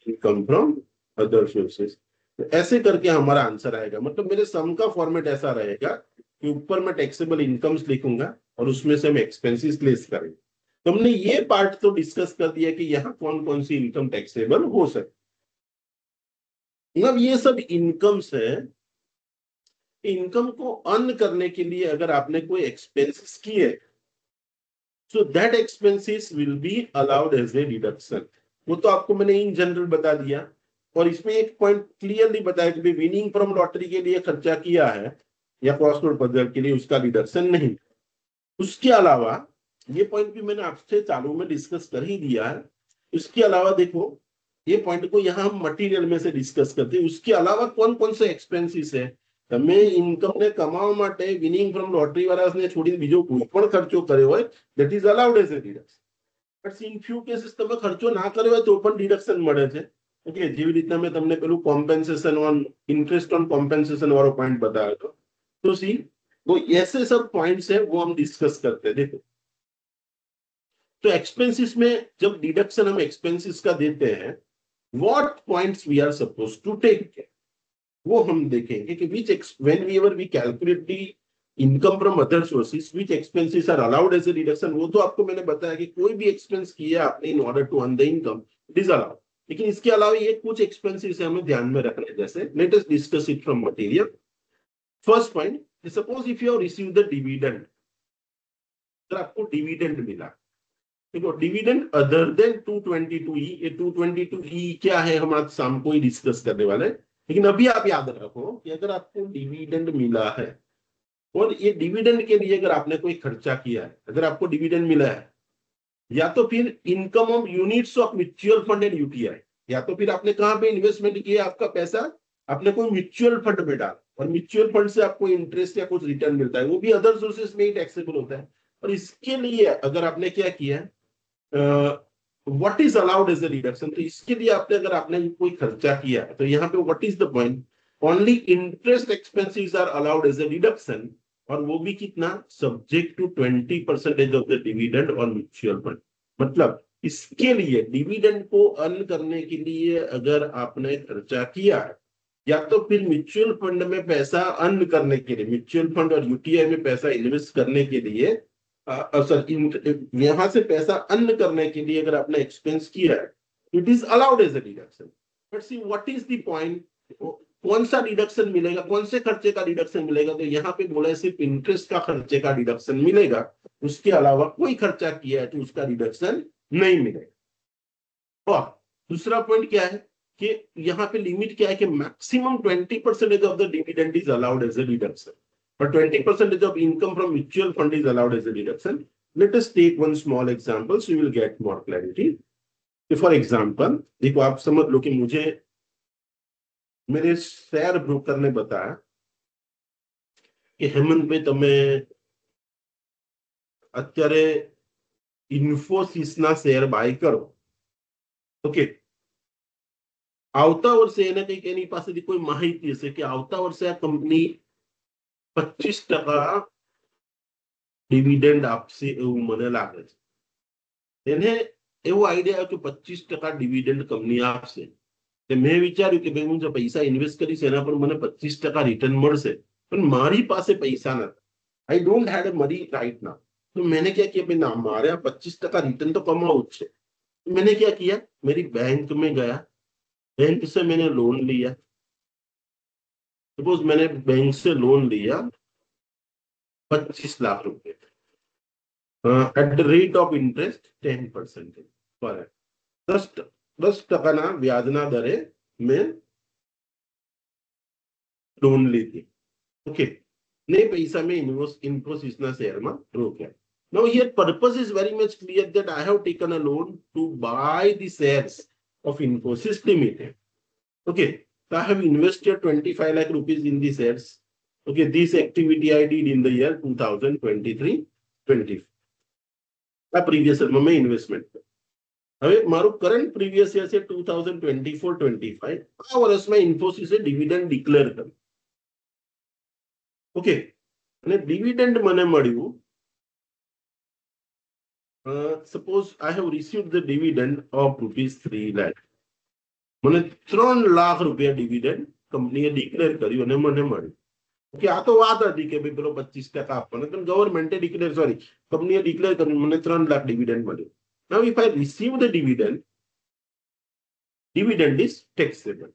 income from other sources. ऐसे करके हमारा आंसर आएगा. मतलब मेरे सम का फॉर्मेट ऐसा रहेगा कि ऊपर मैं टैक्सेबल इनकम्स लिखूंगा और उसमें से हम एक्सपेंसेस लेस करेंगे. तो हमने ये पार्ट तो डिस्कस कर दिया कि यहाँ कौन कौन सी इनकम टैक्सेबल हो सकती. अब ये सब इनकम्स है. इनकम को अर्न करने के लिए अगर आपने कोई एक्सपेंसेस किए so that expenses will be allowed as a deduction. वो तो आपको मैंने इन जनरल बता दिया और इसमें एक पॉइंट क्लियरली बताया कि विनिंग फ्रॉम लॉटरी के लिए खर्चा किया है या क्रॉसवर्ड पजल के लिए, उसका डिडक्शन नहीं। उसके अलावा ये पॉइंट भी मैंने आपसे चालू में डिस्कस कर ही दिया है। इसके अलावा देखो, ये पॉइंट को यहाँ हम मटेरियल में से डिस्कस करते हैं। उसके अलावा कौन कौन से एक्सपेंसिस है તમે ઇન્કમને કમાવા માટે વિનિંગ ફ્રોમ લોટરી વાળાને છોડીને બીજો કોઈ પણ ખર્ચો કર્યો હોય, that is allowed as a deduction. But in few cases તમે ખર્ચો ના કર્યો હોય તો પણ ડિડક્શન મળે છે. ઓકે, જેવી રીતના મેં તમને પેલું compensation on interest on compensation वाला पॉइंट बताया था। तो सी, वो ऐसे सब पॉइंट्स है वो हम डिस्कस करते हैं। देखो, तो एक्सपेंसेस में जब डिडक्शन हम एक्सपेंसेस का देते हैं, what points we are suppose to take, वो हम देखेंगे कि which whenever we calculate the income from other sources, which expenses are allowed as a deduction। वो तो आपको मैंने बताया कि कोई भी एक्सपेंस किया आपने in order to earn the income, it is allowed। लेकिन इसके अलावा ये कुछ एक्सपेंसेस हमें ध्यान में रखने जैसे, let us discuss it from material। First point, suppose if you have received the dividend, अगर आपको डिविडेंड मिला, देखो डिविडेंड अदर देन 222E, ये 222E क्या है हम आज शाम को ही डिस्कस करने वाले हैं। लेकिन अभी आप याद रखो कि अगर आपको डिविडेंड मिला है और ये डिविडेंड के लिए अगर आपने कोई खर्चा किया है, अगर आपको डिविडेंड मिला है, या तो फिर income of units of mutual fund and UTI, या तो फिर आपने कहां पे इन्वेस्टमेंट किया, आपका पैसा आपने कोई म्यूचुअल फंड में डाला और म्यूचुअल फंड से आपको इंटरेस्ट या कुछ रिटर्न मिलता है, वो भी अदर सोर्सेस में ही टैक्सेबल होता है। और इसके लिए अगर आपने क्या किया है, what is allowed as a deduction, तो इसके लिए आपने अगर आपने कोई खर्चा किया है तो यहाँ पे what is the point, only interest expenses are allowed as a deduction, और वो भी कितना, subject to 20% of the dividend और म्यूचुअल फंड। मतलब इसके लिए डिविडेंड को अर्न करने के लिए अगर आपने खर्चा किया है, या तो फिर म्यूचुअल फंड में पैसा अर्न करने के लिए, म्यूचुअल फंड और यूटीआई में पैसा इन्वेस्ट करने के लिए, सर यहां से पैसा अर्न करने के लिए अगर आपने एक्सपेंस किया है, it is allowed as a deduction. But see what is the point, कौन सा डिडक्शन मिलेगा, कौन से खर्चे का डिडक्शन मिलेगा, तो यहाँ पे बोला है सिर्फ इंटरेस्ट का खर्चे का डिडक्शन मिलेगा, उसके अलावा कोई खर्चा किया है तो उसका डिडक्शन नहीं मिलेगा। और दूसरा पॉइंट क्या है कि यहाँ पे लिमिट क्या है कि maximum 20% of the dividend is allowed as a deduction, but 20% of income from mutual fund is allowed as a deduction। Let us take one small example so you will get more clarity। For example, देखो आप समझ लो कि मुझे मेरे share broker ने बताया कि हेमंत भाई તમે અત્યારે ઇન્ફોસિસના શેર બાય કરો। ઓકે, આવતા વર્ષે એને કંઈક એની પાસેથી કોઈ માહિતી હશે કે આવતા વર્ષે આ કંપની 25% ડિવિડન્ડ આપશે એવું મને લાગે છે। એને એવો આઈડિયા આવ્યો કે 25% ડિવિડન્ડ કંપની આપશે। મેં વિચાર્યું કે ભાઈ હું જો પૈસા ઇન્વેસ્ટ કરીશ એના પર મને 25% રિટર્ન મળશે, પણ મારી પાસે પૈસા નથી, I don't had money right now. तो मैंने क्या किया, भाई ना हमारे 25% रिटर्न तो कमाओ है। तो मैंने क्या किया, मेरी बैंक में गया, बैंक से मैंने लोन लिया। सपोज मैंने बैंक से लोन लिया 25 लाख रुपए at the rate of interest 10% पर 10% व्याजना दरे में लोन ली थी। ओके, ने पैसा में इन्फोसिस ना शेयर में रोक्या। Now here purpose is very much clear that I have taken a loan to buy the shares of Infosys Limited। Okay, so I have invested 25 lakh rupees in the shares। Okay, this activity I did in the year 2023-24। આ previous year में investment। હવે મારું current previous year છે 2024-25। આ વર્ષમાં ઇન્ફોસિસે dividend declare કર્યું। Okay, અને dividend મને મળ્યું, suppose I have received the dividend of ₹3 lakh. મને 3 લાખ રૂપિયા ડિવિડન્ડ કંપનીએ ડિક્લેર કર્યું અને મને મળ્યું। ઓકે, આ તો વાત હતી કે ભાઈ પેલો 25% આપવાનો, પણ ગવર્મેન્ટે ડિક્લેર, સોરી કંપનીએ ડિક્લેર કર્યું, મને 3 લાખ ડિવિડન્ડ મળ્યું। Now if I receive the dividend, dividend is taxable।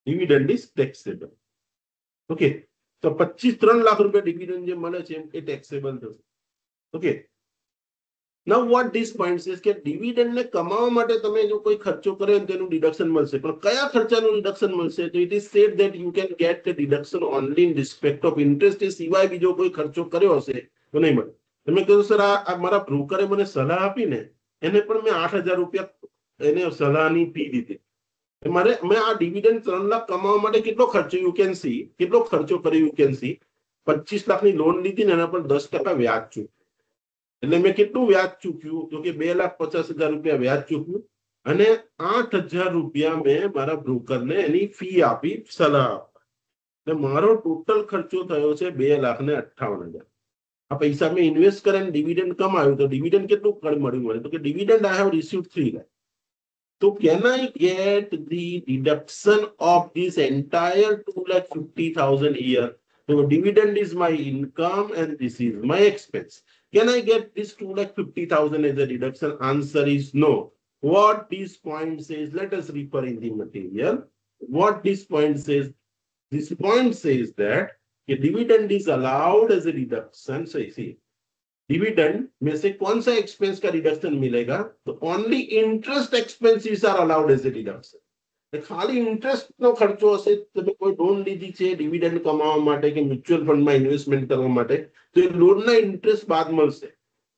dividend is taxable। okay, तो 25-3 लाख रुपया डिविडेंड જે મળે છે એ taxable થશે। okay, Now what this point says કે ડિવિડન્ડ ને કમાવા માટે તમે જો કોઈ ખર્ચો કર્યો ને તેનું ડિડક્શન મળશે, પણ કયા ખર્ચાનું ડિડક્શન મળશે? તો it is said that you can get the deduction only in respect of interest. એ સિવાય બીજો કોઈ ખર્ચો કર્યો હશે તો નહીં મળે. તમે કહો સર આ મારા બ્રોકરે મને સલાહ આપી ને, એને પણ મેં 8,000 રૂપિયા એને સલાહની ફી દીધી. મારે મેં આ ડિવિડન્ડ 3 લાખ કમાવા માટે કેટલો ખર્ચો યુ કેન સી, કેટલો ખર્ચો કર્યો યુ કેન સી. 25 લાખની લોન લીધી ને એના પર 10% વ્યાજ ચૂક્યું. એટલે મેં કેટલું વ્યાજ ચૂક્યું? તો કે 2,50,000 રૂપિયા વ્યાજ ચૂક્યું અને 8,000 રૂપિયા મેં મારા બ્રોકરને એની ફી આપી, સલાહ આપવા. એટલે મારો ટોટલ ખર્ચો થયો છે 2,58,000. આ પૈસા મેં ઇન્વેસ્ટ કરીને ડિવિડન્ડ કમાયું, તો ડિવિડન્ડ કેટલું મળ્યું મને? તો કે dividend I have received 3 lakh. So can I get the deduction of this entire 2,50,000 a year? So dividend is my income and this is my expense. Can I get this 2,50,000 as a deduction? Answer is no. What this point says, let us refer in the material. What this point says, this point says that a dividend is allowed as a deduction. So you see, dividend में से कौन सा expense का reduction मिलेगा? तो only interest expenses are allowed as a deduction. खाली interest નો ખર્ચો હશે, તમે કોઈ લોન લીધી છે ડિવિડન્ડ કમાવા માટે કે મ્યુચ્યુઅલ ફંડમાં ઇન્વેસ્ટમેન્ટ કરવા માટે, તો એ લોનના ઇન્ટરેસ્ટ બાદ મળશે.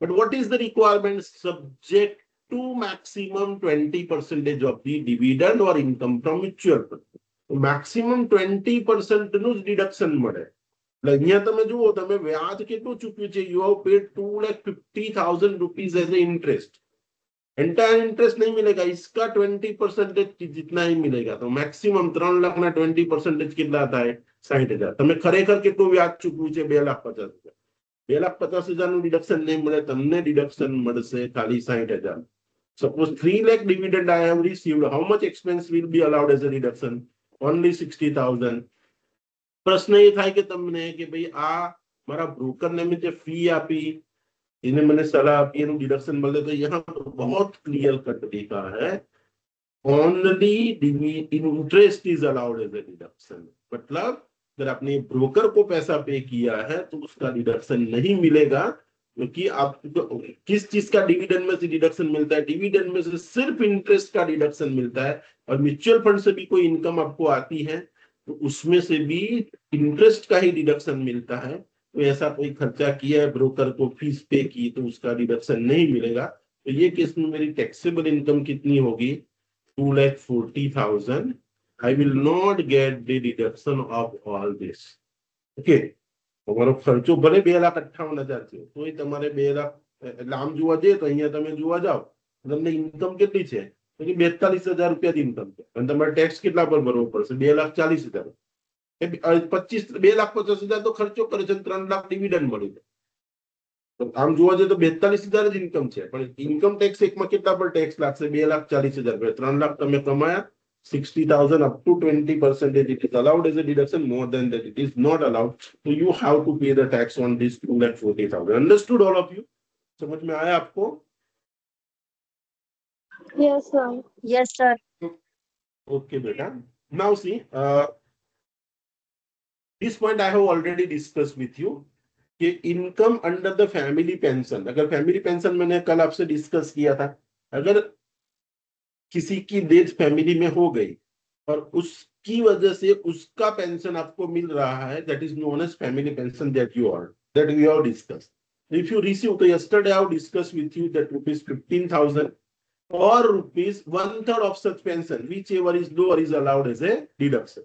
But what is the requirement? Subject to maximum 20% of the dividend or income from mutual fund. Maximum 20% નું જ ડિડક્શન મળે. અહીંયા તમે જુઓ, તમે વ્યાજ કેટલું ચૂક્યું છે? You have paid 2,50,000 rupees as a interest. Entire interest नहीं मिलेगा, इसका 20% जितना ही मिलेगा. तो मैक्सिमम 3 लाख ना 20% કેટલા થાય? 60,000. તમે ખરેખર કેટલું વ્યાજ ચૂકવ્યું છે? 2,50,000. 2,50,000 નું ડિડક્શન નહીં મળે, તમને ડિડક્શન મળશે ખાલી 60,000. Suppose 3 lakh dividend I have received, how much expense will be allowed as a reduction? Only 60,000. પ્રશ્ન એ થાય કે તમને કે ભાઈ આ મારા બ્રોકરને મેં જે ફી આપી, એને મને સલાહ આપી, એનું ડિડક્શન મળે. તો यहाँ पर बहुत क्लियर कट लिखा है, only interest is allowed as a deduction. मतलब अगर आपने ब्रोकर को पैसा पे किया है तो उसका डिडक्शन नहीं मिलेगा, क्योंकि आपको किस चीज का डिविडेंड में से डिडक्शन मिलता है? डिविडेंड में से सिर्फ इंटरेस्ट का डिडक्शन मिलता है. और म्यूचुअल फंड से भी कोई इनकम आपको आती है तो उसमें से भी इंटरेस्ट का ही डिडक्शन मिलता है. तो ऐसा कोई खर्चा किया है, ब्रोकर को फीस पे की, तो उसका डिडक्शन नहीं मिलेगा. तो ये केस में मेरी टैक्सेबल इनकम कितनी होगी? 2,40,000. I will not get the deduction of all this. Okay, તમારો ખર્ચો ભલે 2,58,000 છે, તોય તમારે 2 લાખ, એટલે આમ જોવા જઈએ તો અહીંયા તમે જોવા જાઓ, તમને ઇન્કમ કેટલી છે? તો કે 42,000 રૂપિયા ઇન્કમ છે, અને તમારે ટેક્સ કેટલા પર ભરવો પડશે? 2,40,000. 2,50,000 તો ખર્ચો કરે છે, 3 લાખ ડિવિડન્ડ મળ્યું. તો આમ જોવા જઈએ તો 42,000 જ ઇન્કમ છે, પણ ઇન્કમ ટેક્સ એકમાં કેટલા પર ટેક્સ લાગશે? 2,40,000. 3 લાખ તમે કમાયા, 60,000 up to 20% it is allowed as a deduction. More than that it is not allowed. So you have to pay the tax on this 2,40,000. Understood all of you? समझ में आया आपको? Yes, sir. Yes, sir. Okay, beta. Now see, this point I have already discussed with you. कि income under the family pension, अगर family pension मैंने कल आपसे discuss किया था, अगर किसी की डेथ फैमिली में हो गई और उसकी वजह से उसका पेंशन आपको मिल रहा है, that is known as family pension that you are, that we have discussed. If you receive, तो yesterday I have discussed with you that ₹15,000 or ₹1/3 of such pension, whichever is lower is allowed as a deduction.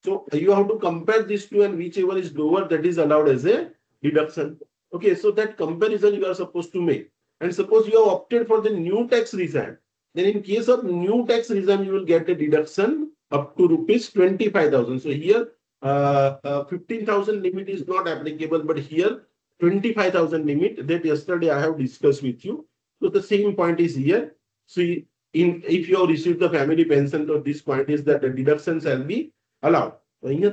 So you have to compare these two, and whichever is lower, that is allowed as a deduction. Okay, so that comparison you are supposed to make. And suppose you have opted for the new tax regime, then in case of new tax regime you will get a deduction up to ₹25,000. So here 15,000 limit is not applicable, but here 25,000 limit that yesterday I have discussed with you. So the same point is here. So if you have received the family pension, so this point is that the deduction shall be allowed. So here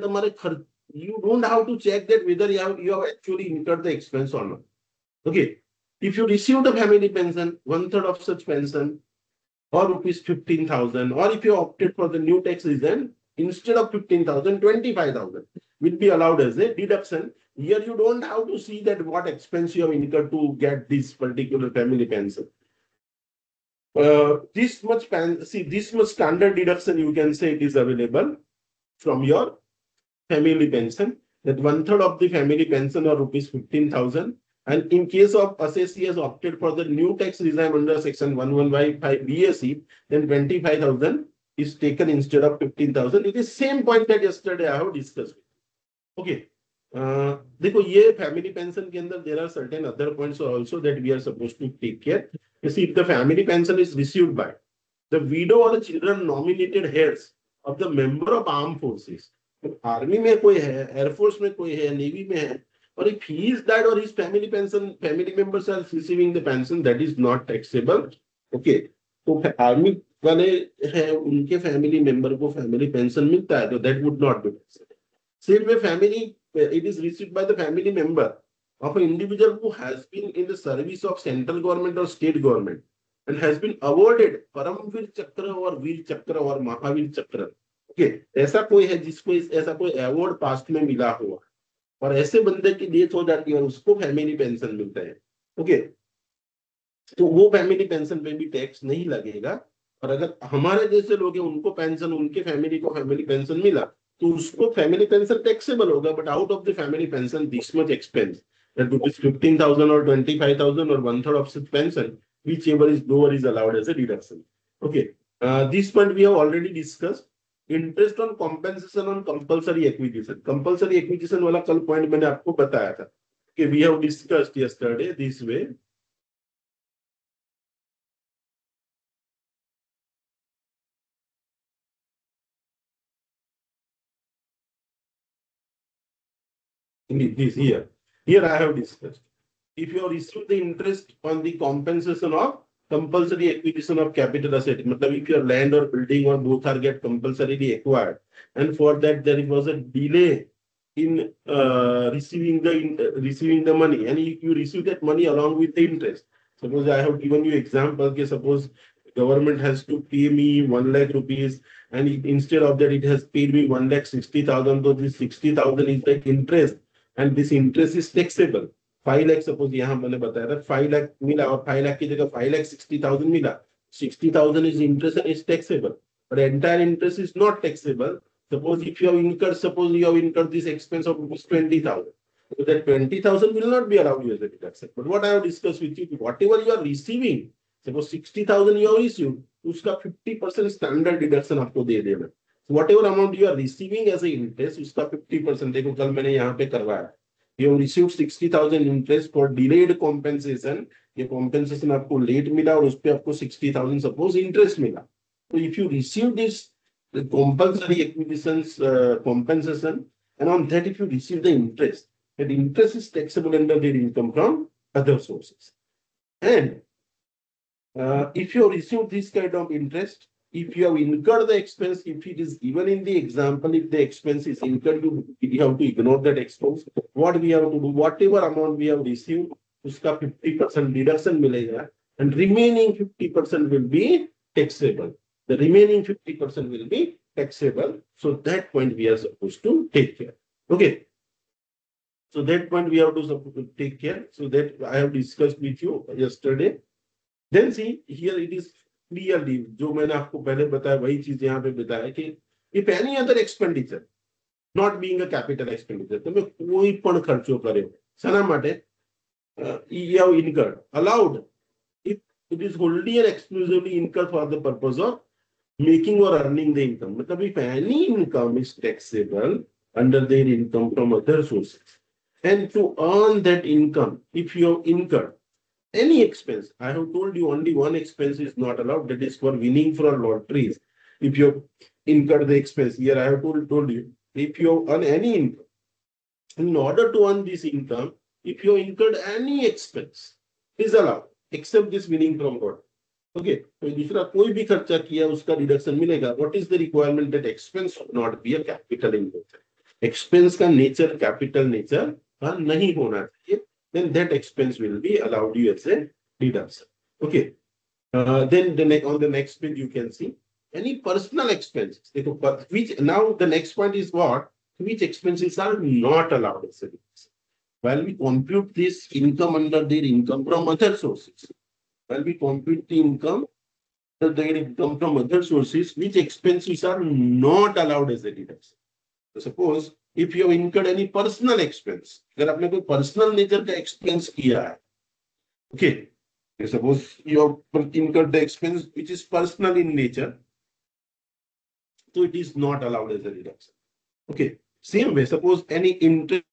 you don't have to check that whether you have actually incurred the expense or not. Okay, if you receive the family pension, 1/3 of such pension, or ₹15,000, or if you opted for the new tax regime, instead of 15,000, 25,000, will be allowed as a deduction. Here you don't have to see that what expense you have incurred to get this particular family pension. This much this much standard deduction you can say it is available from your family pension. That 1/3 of the family pension or rupees 15,000. And in case of assessee has opted for the new tax regime under section 1155 BSE, then 25,000 is taken instead of 15,000. It is same point that yesterday I have discussed. Okay. देखो ये family pension के अंदर there are certain other points also that we are supposed to take care. You see, if the family pension is received by the widow or the children nominated heirs of the member of armed forces, army में कोई है, air force में कोई है, navy में है, और if he is died or his family pension, family members are receiving the pension, that is not taxable. Okay, तो आर्मी वाले हैं, उनके फैमिली मेंबर को फैमिली पेंशन मिलता है, तो that would not be taxable. Same way, family, it is received by the family member of an individual who has been in the service of central government or state government and has been awarded Paramvir Chakra or Veer Chakra or Mahavir Chakra. Okay, ऐसा कोई है जिसको ऐसा कोई award past में मिला हुआ और ऐसे बंदे की डेथ हो जाती है और उसको फैमिली पेंशन मिलता है. ओके, तो वो फैमिली पेंशन पे भी टैक्स नहीं लगेगा. और अगर हमारे जैसे लोग हैं उनको पेंशन, उनके फैमिली को फैमिली पेंशन मिला तो उसको फैमिली पेंशन टैक्सेबल होगा. But out of the family pension this much expense, that rupees 15,000 or 25,000 or 1/3 of such pension, whichever is lower is allowed as a deduction. Okay, this point we have already discussed. Interest on compensation on compulsory acquisition. Compulsory acquisition वाला कल point मैंने आपको बताया था. Okay, we have discussed yesterday this way. This here I have discussed. If you have received the interest on the compensation of compulsory acquisition of capital asset, मतलब if your land or building or both are get compulsorily acquired, and for that there was a delay in receiving the money, and if you receive that money along with the interest. Suppose I have given you example. Okay, suppose government has to pay me 1 lakh rupees, and instead of that it has paid me 1,60,000. So this 60,000 is like interest, and this interest is taxable. 5 lakh suppose यहाँ मैंने बताया था 5 लाख मिला और 5 लाख की जगह 5,60,000 मिला. 60,000 is interest and is taxable, but entire interest is not taxable. Suppose if you have incurred this expense of 20,000, so that 20,000 will not be allowed you as a deduction. But what I have discussed with you, whatever you are receiving, suppose 60,000 you have received, उसका 50% standard deduction आपको दे देना. So whatever amount you are receiving as a interest, उसका 50%. देखो कल मैंने यहाँ पे करवाया. You have received 60,000 interest for delayed compensation. ये compensation आपको late मिला और उस पे आपको 60,000 suppose interest मिला. So if you receive this the compulsory acquisitions compensation, and on that if you receive the interest, that interest is taxable under the income from other sources. And if you receive this kind of interest, if you have incurred the expense, if it is given in the example, if the expense is incurred, you have to ignore that expense. What we have to do, whatever amount we have received, uska 50% deduction milega, and remaining 50% will be taxable. The remaining 50% will be taxable. So that point we are supposed to take care. Okay. So that point we have to take care. So that I have discussed with you yesterday. Then see here it is clearly जो मैंने आपको पहले बताया वही चीज यहाँ पे बताया कि if any other expenditure not being a capital expenditure, તમે કોઈ પણ ખર્ચો કર્યો શેના માટે you have incurred allowed if it is wholly and exclusively incurred for the purpose of making or earning the income. मतलब if any income is taxable under their income from other sources, and to earn that income, if you have incurred any expense, I have told you only one expense is not allowed, that is for winning for lotteries. If you have incurred the expense, here I have told you, if you earn any income, in order to earn this income, if you incurred any expense, is allowed, except this winning from God. Okay, तो दूसरा कोई भी खर्चा किया उसका deduction मिलेगा. What is the requirement? That expense should not be a capital in nature. Expense का nature capital nature का नहीं होना चाहिए. Then that expense will be allowed you as a deduction. Okay. Then on the next page you can see any personal expenses. Which now the next point is what? which expenses are not allowed as a deduction. While we compute this income under their income from other sources, while we compute the income under their income from other sources, which expenses are not allowed as a deduction. So suppose if you have incurred any personal expense, अगर आपने कोई personal nature का expense किया है, okay, suppose you have incurred the expense which is personal in nature, so it is not allowed as a deduction. Okay, same way, suppose any interest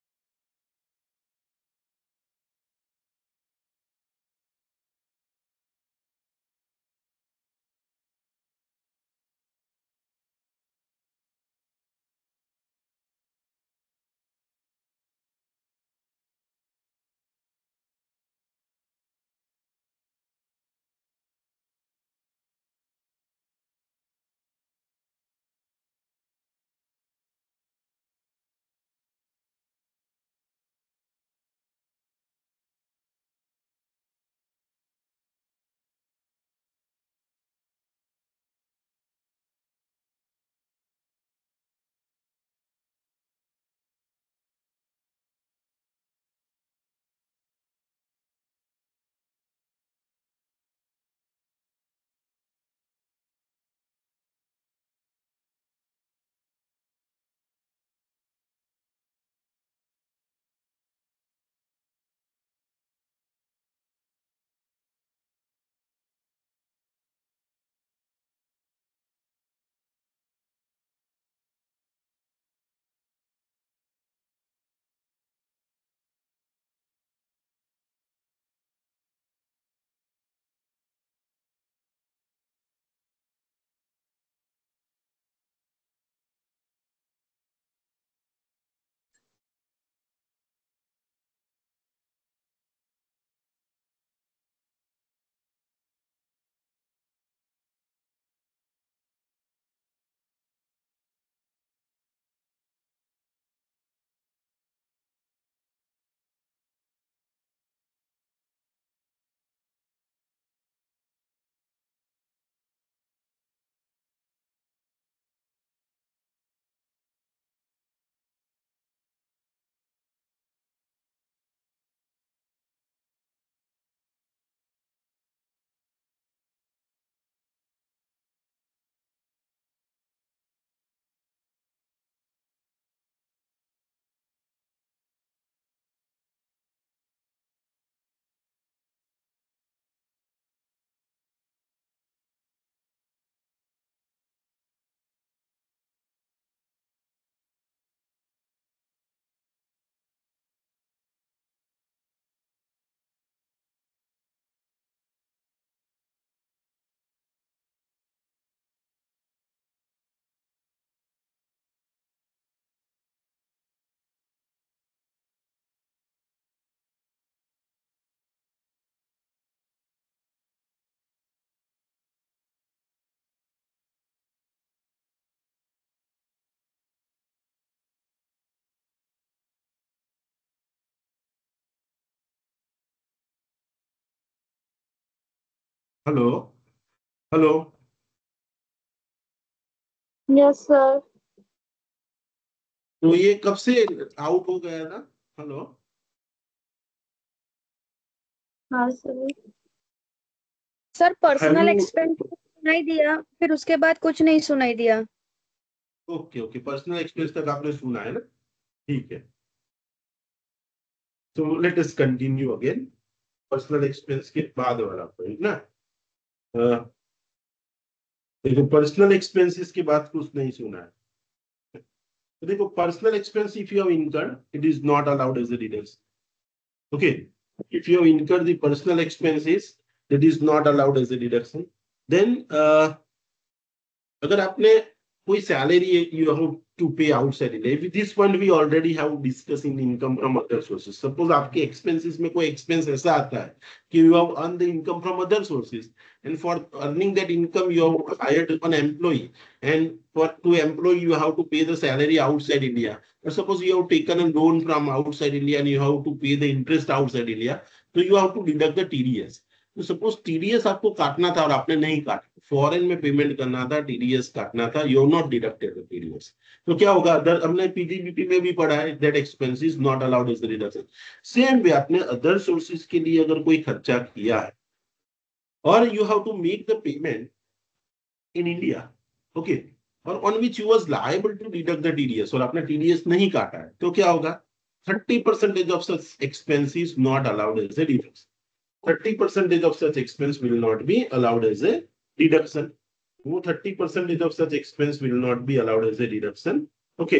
hello hello Yes, sir. तो ये कब से out हो गया था? Hello हाँ sir. Sir have personal you expense सुनाई दिया, फिर उसके बाद कुछ नहीं सुनाई दिया. ओके ओके पर्सनल एक्सपेंस तक आपने सुना है ना? ठीक है, तो let us continue again. Personal expense के बाद वाला पॉइंट ना, देखो पर्सनल एक्सपेंसेस के बाद कुछ नहीं सुना है. तो देखो personal expense if you have incurred it is not allowed as a deduction. Okay, if you have incurred the personal expenses that is not allowed as a deduction. Then अगर आपने कोई salary you have to pay outside India, with this point we already have discuss in income from other sources. Suppose आपके expenses में कोई expense ऐसा आता है कि you have earn the income from other sources, and for earning that income you have hired an employee, and to employ you have to pay the salary outside India. Or suppose you have taken a loan from outside India and you have to pay the interest outside India, so you have to deduct the TDS. तो suppose TDS आपको काटना था और आपने नहीं काटा, foreign में payment करना था, टीडीएस काटना था, you not deducted the TDS, तो क्या होगा? अदर, हमने पीजीबीपी में भी पढ़ा है that expense is not allowed as deduction. Same way आपने अदर सोर्सेज के लिए अगर कोई खर्चा किया है और you have to make the payment in India, okay, और on which you was liable to deduct the TDS, और आपने टीडीएस नहीं काटा है, तो क्या होगा? 30% of such expense is not allowed as a deduction. 30% of such expense will not be allowed as a deduction. वो 30% of such expense will not be allowed as a deduction. Okay.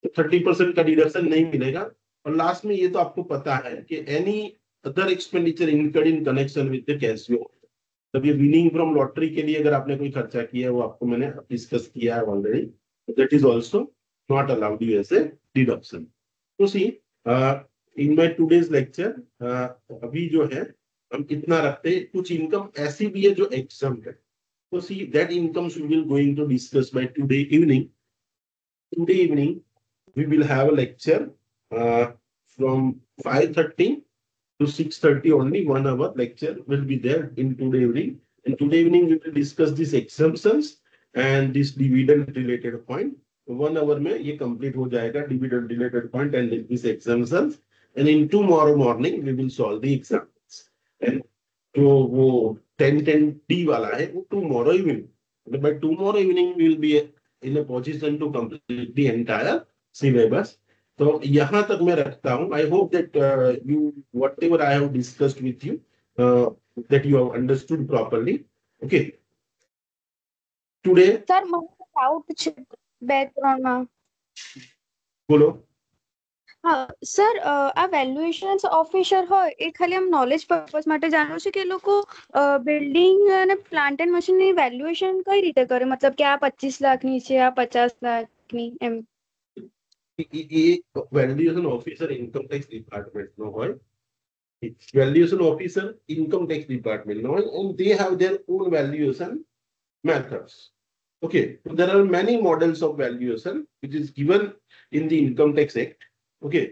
तो 30% का deduction नहीं मिलेगा। और last में ये तो आपको पता है कि any other expenditure incurred in connection with the cash flow, तब ये विनिंग फ्रॉम लॉटरी के लिए अगर आपने कोई खर्चा किया है, वो आपको मैंने डिस्कस किया है already, that is also not allowed you as a deduction. तो see in my today's lecture अभी जो है हम इतना रखते हैं। कुछ इनकम ऐसी भी है जो एग्जम्प्ट है, तो see that incomes we will going to discuss by today evening. Today evening we will have a lecture from 5:30 to 6:30 only. 1 hour lecture will be there in today evening. And today evening we will discuss these exemptions and this dividend related point. 1 hour में ये complete हो जाएगा dividend related point and these exemptions. And in tomorrow morning we will solve the examples. And जो वो 10:10D वाला है वो tomorrow evening. By tomorrow evening we will be in a position to complete the entire syllabus. तो यहां तक मैं रखता हूं। I hope that you what ever I have discussed with you that you have understood properly. Okay, today sir મને doubt છે બેકગ્રાઉન્ડમાં. બોલો। હા સર, આ વેલ્યુએશન ઓફિસર હોય એ ખાલી આમ નોલેજ પર્પઝ માટે જાણવું છે કે એ લોકો બિલ્ડિંગ અને પ્લાન્ટ એન્ડ મશીનની વેલ્યુએશન કઈ રીતે કરે, મતલબ કે આ 25 લાખની છે, આ 50 લાખની M. Valuation officer income tax department નો હોય, valuation officer income tax department no, and they have their own valuation methods. Okay, so there are many models of valuation which is given in the income tax act. Okay,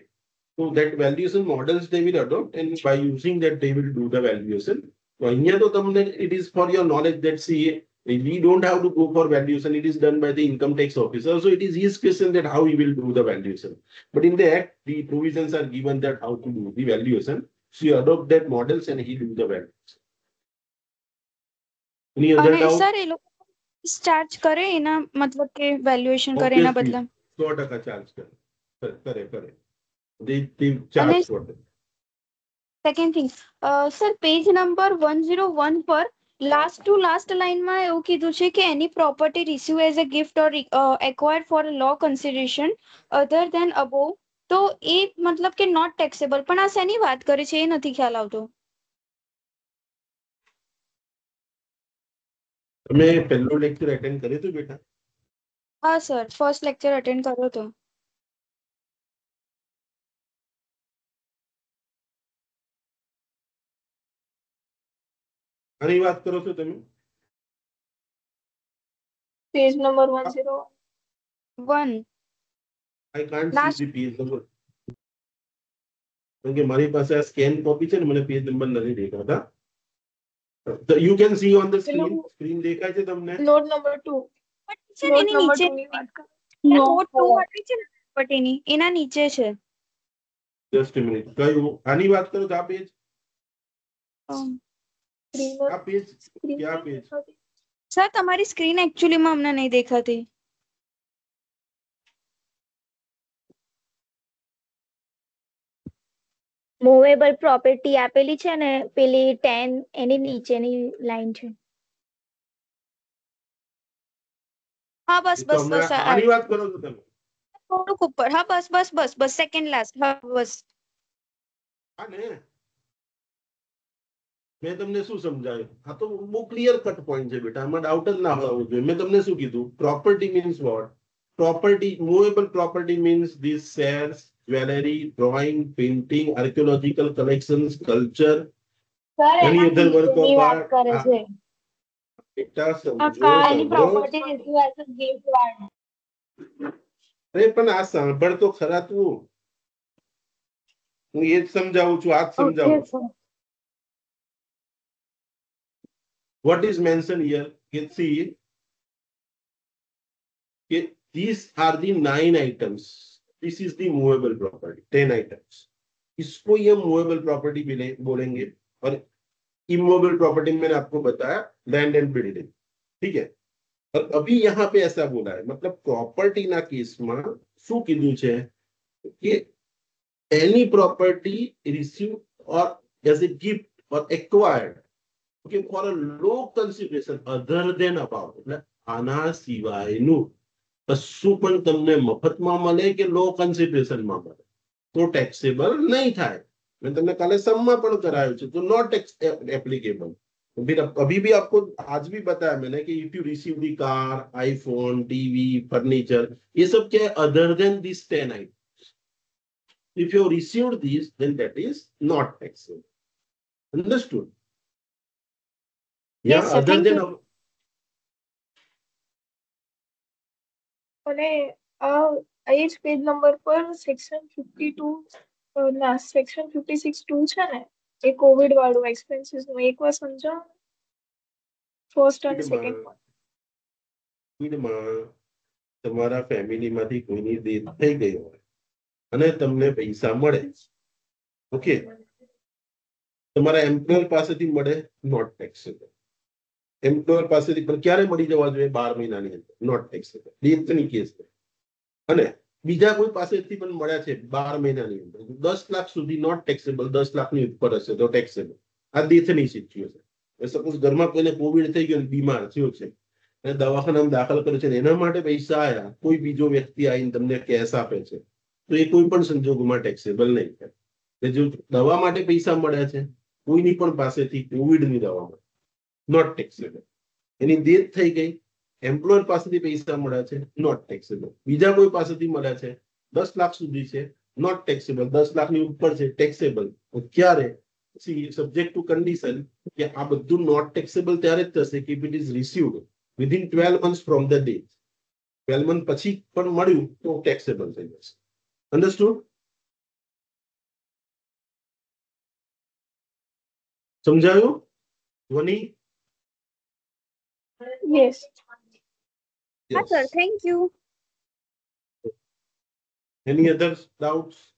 so that valuation models they will adopt, and by using that they will do the valuation. So here to tamne it is for your knowledge that see we don't have to go for valuation, it is done by the income tax officer, so it is his question that how he will do the valuation. But in the act the provisions are given that how to do the valuation. So you adopt that models and he do the valuation. Any other અને doubt? Sir એ લોકો charge કરે એના મતલબ કે valuation કરે એના Obviously, બદલા. 100% charge करे. They charge અને for that. Second thing, sir page number 101 પર લાસ્ટ ટુ લાસ્ટ લાઇનમાં એવું કીધું છે કે એની property receive as a gift or acquired for low consideration other than above, તો એ મતલબ કે નોટ ટેક્સેબલ, પણ આ શેની વાત કરે છે એ નથી ખ્યાલ આવતો. તમે પહેલો લેક્ચર અટેન્ડ કર્યો તો બેટા? હા સર, ફર્સ્ટ લેક્ચર અટેન્ડ કર્યો હતો. આની વાત કરો છો તમે? Page number 101. I can't Last- see the page number. क्योंकि મારી પાસે આ સ્કેન કોપી છે ને, મને પેજ નંબર નથી દેખાતા. You can see on the screen. Screen દેખાય છે તમને? Note number 2. પણ છે ને Note એની number નીચે 2 ની વાત કરો. નોટ 2 વાળી છે ને પ્રોપર્ટીની એના નીચે છે. Just a minute. કયું? આની વાત કરો તો આ પેજ? આ પેજ? ક્યાં પેજ? સર તમારી સ્ક્રીન એકચ્યુઅલીમાં અમને નહીં દેખાતી. મૂવેબલ પ્રોપર્ટી આપેલી છે ને પેલી 10 એની નીચેની લાઈન છે. હા બસ તો બસ બસ આની વાત કરો છો તમે? થોડુંક ઉપર. હા બસ બસ બસ બસ સેકન્ડ લાસ્ટ. હા બસ. હા ને, મેં તમને શું સમજાવ્યું? આ તો બહુ ક્લિયર કટ પોઈન્ટ છે બેટા, આમાં ડાઉટ જ ના હોવો જોઈએ. મેં તમને શું કીધું? Property means what? Property, movable property means this shares, jewellery, drawing, painting, archaeological collections, culture, sir any other work of વાત આર્ટ. કરે છે. બેટા સમજો, એની સમજો. Property receive as a gift વાળું. અરે પણ આ સાંભળ તો ખરા તું. હું એ જ સમજાવું છું, આ જ સમજાવું છું. What is mentioned here? You see, these are the 9 items. This is the movable property, 10 items. इसको ये मूवेबल प्रॉपर्टी बोलेंगे और इमूवेबल प्रॉपर्टी मैंने आपको बताया लैंड एंड बिल्डिंग, ठीक है. और अभी यहाँ पे ऐसा बोला है, मतलब प्रॉपर्टी ना केसમાં શું કીધું છે કે any property received or as a gift or acquired, okay, for a low consideration other than above, એટલે આના સિવાયનું કશું પણ તમને મફતમાં મળે કે લો કન્સિડરેશનમાં મળે તો ટેક્સેબલ નહીં થાય. મેં તમને કાલે સમમાં પણ કરાયું છે, તો નોટ એપ્લિકેબલ. फिर अभी भी आपको आज भी बताया मैंने कि if you receive the car, iPhone, TV, furniture, ये सब क्या है other than this 10 items. If you received this then that is not taxable. Understood? Yes, sir. Other Thank then you. અને આ એ જ પેજ નંબર પર સેક્શન 52 ના section 56(2) છે ને, એ કોવિડ વાળું એક્સપેન્સીસ નું એકવાર સમજાવો. ફર્સ્ટ અને સેકન્ડ પોઈન્ટ. સ્પીડમાં તમારા ફેમિલીમાંથી કોઈની ડેથ થઈ ગઈ હોય અને તમને પૈસા મળે, ઓકે, તમારા એમ્પ્લોયર પાસેથી મળે, નોટ ટેક્સેબલ. એમ્પ્લોયર પાસેથી પણ ક્યારે મળી જવા જોઈએ? 12 મહિનાની અંદર, નોટ ટેક્સેબલ. ડેથની કેસ અને બીજા કોઈ પાસેથી પણ મળ્યા છે 12 મહિનાની અંદર, 10 લાખ સુધી નોટ ટેક્સેબલ, 10 લાખની ઉપર હશે તો ટેક્સેબલ. આ ડેથની સિચ્યુએશન. સપોઝ ઘરમાં કોઈને કોવિડ થઈ ગયો, બીમાર થયો છે અને દવાખાનામાં દાખલ કરે છે, એના માટે પૈસા આયા, કોઈ બીજો વ્યક્તિ આવીને તમને કેશ આપે છે, તો એ કોઈ પણ સંજોગોમાં ટેક્સેબલ નહીં થાય. જો દવા માટે પૈસા મળ્યા છે કોઈની પણ પાસેથી કોવિડની દવા માટે, નોટ ટેક્સેબલ. એની ડેથ થઈ ગઈ, એમ્પ્લોયર પાસેથી પૈસા મળ્યા છે, નોટ ટેક્સેબલ. બીજા કોઈ પાસેથી મળ્યા છે 10 લાખ સુધી છે, નોટ ટેક્સેબલ. 10 લાખની ઉપર છે, ટેક્સેબલ. ક્યારે? સબ્જેક્ટ ટુ કન્ડિશન કે આ બધું નોટ ટેક્સેબલ ત્યારે જ થશે કે if it is received within 12 months from the date. 12 month પછી પણ મળ્યું તો ટેક્સેબલ થઈ જશે. અન્ડરસ્ટુડ? સમજાયું? ધ્વનિ? યસ. હા, sir. Thank you. Any other doubts?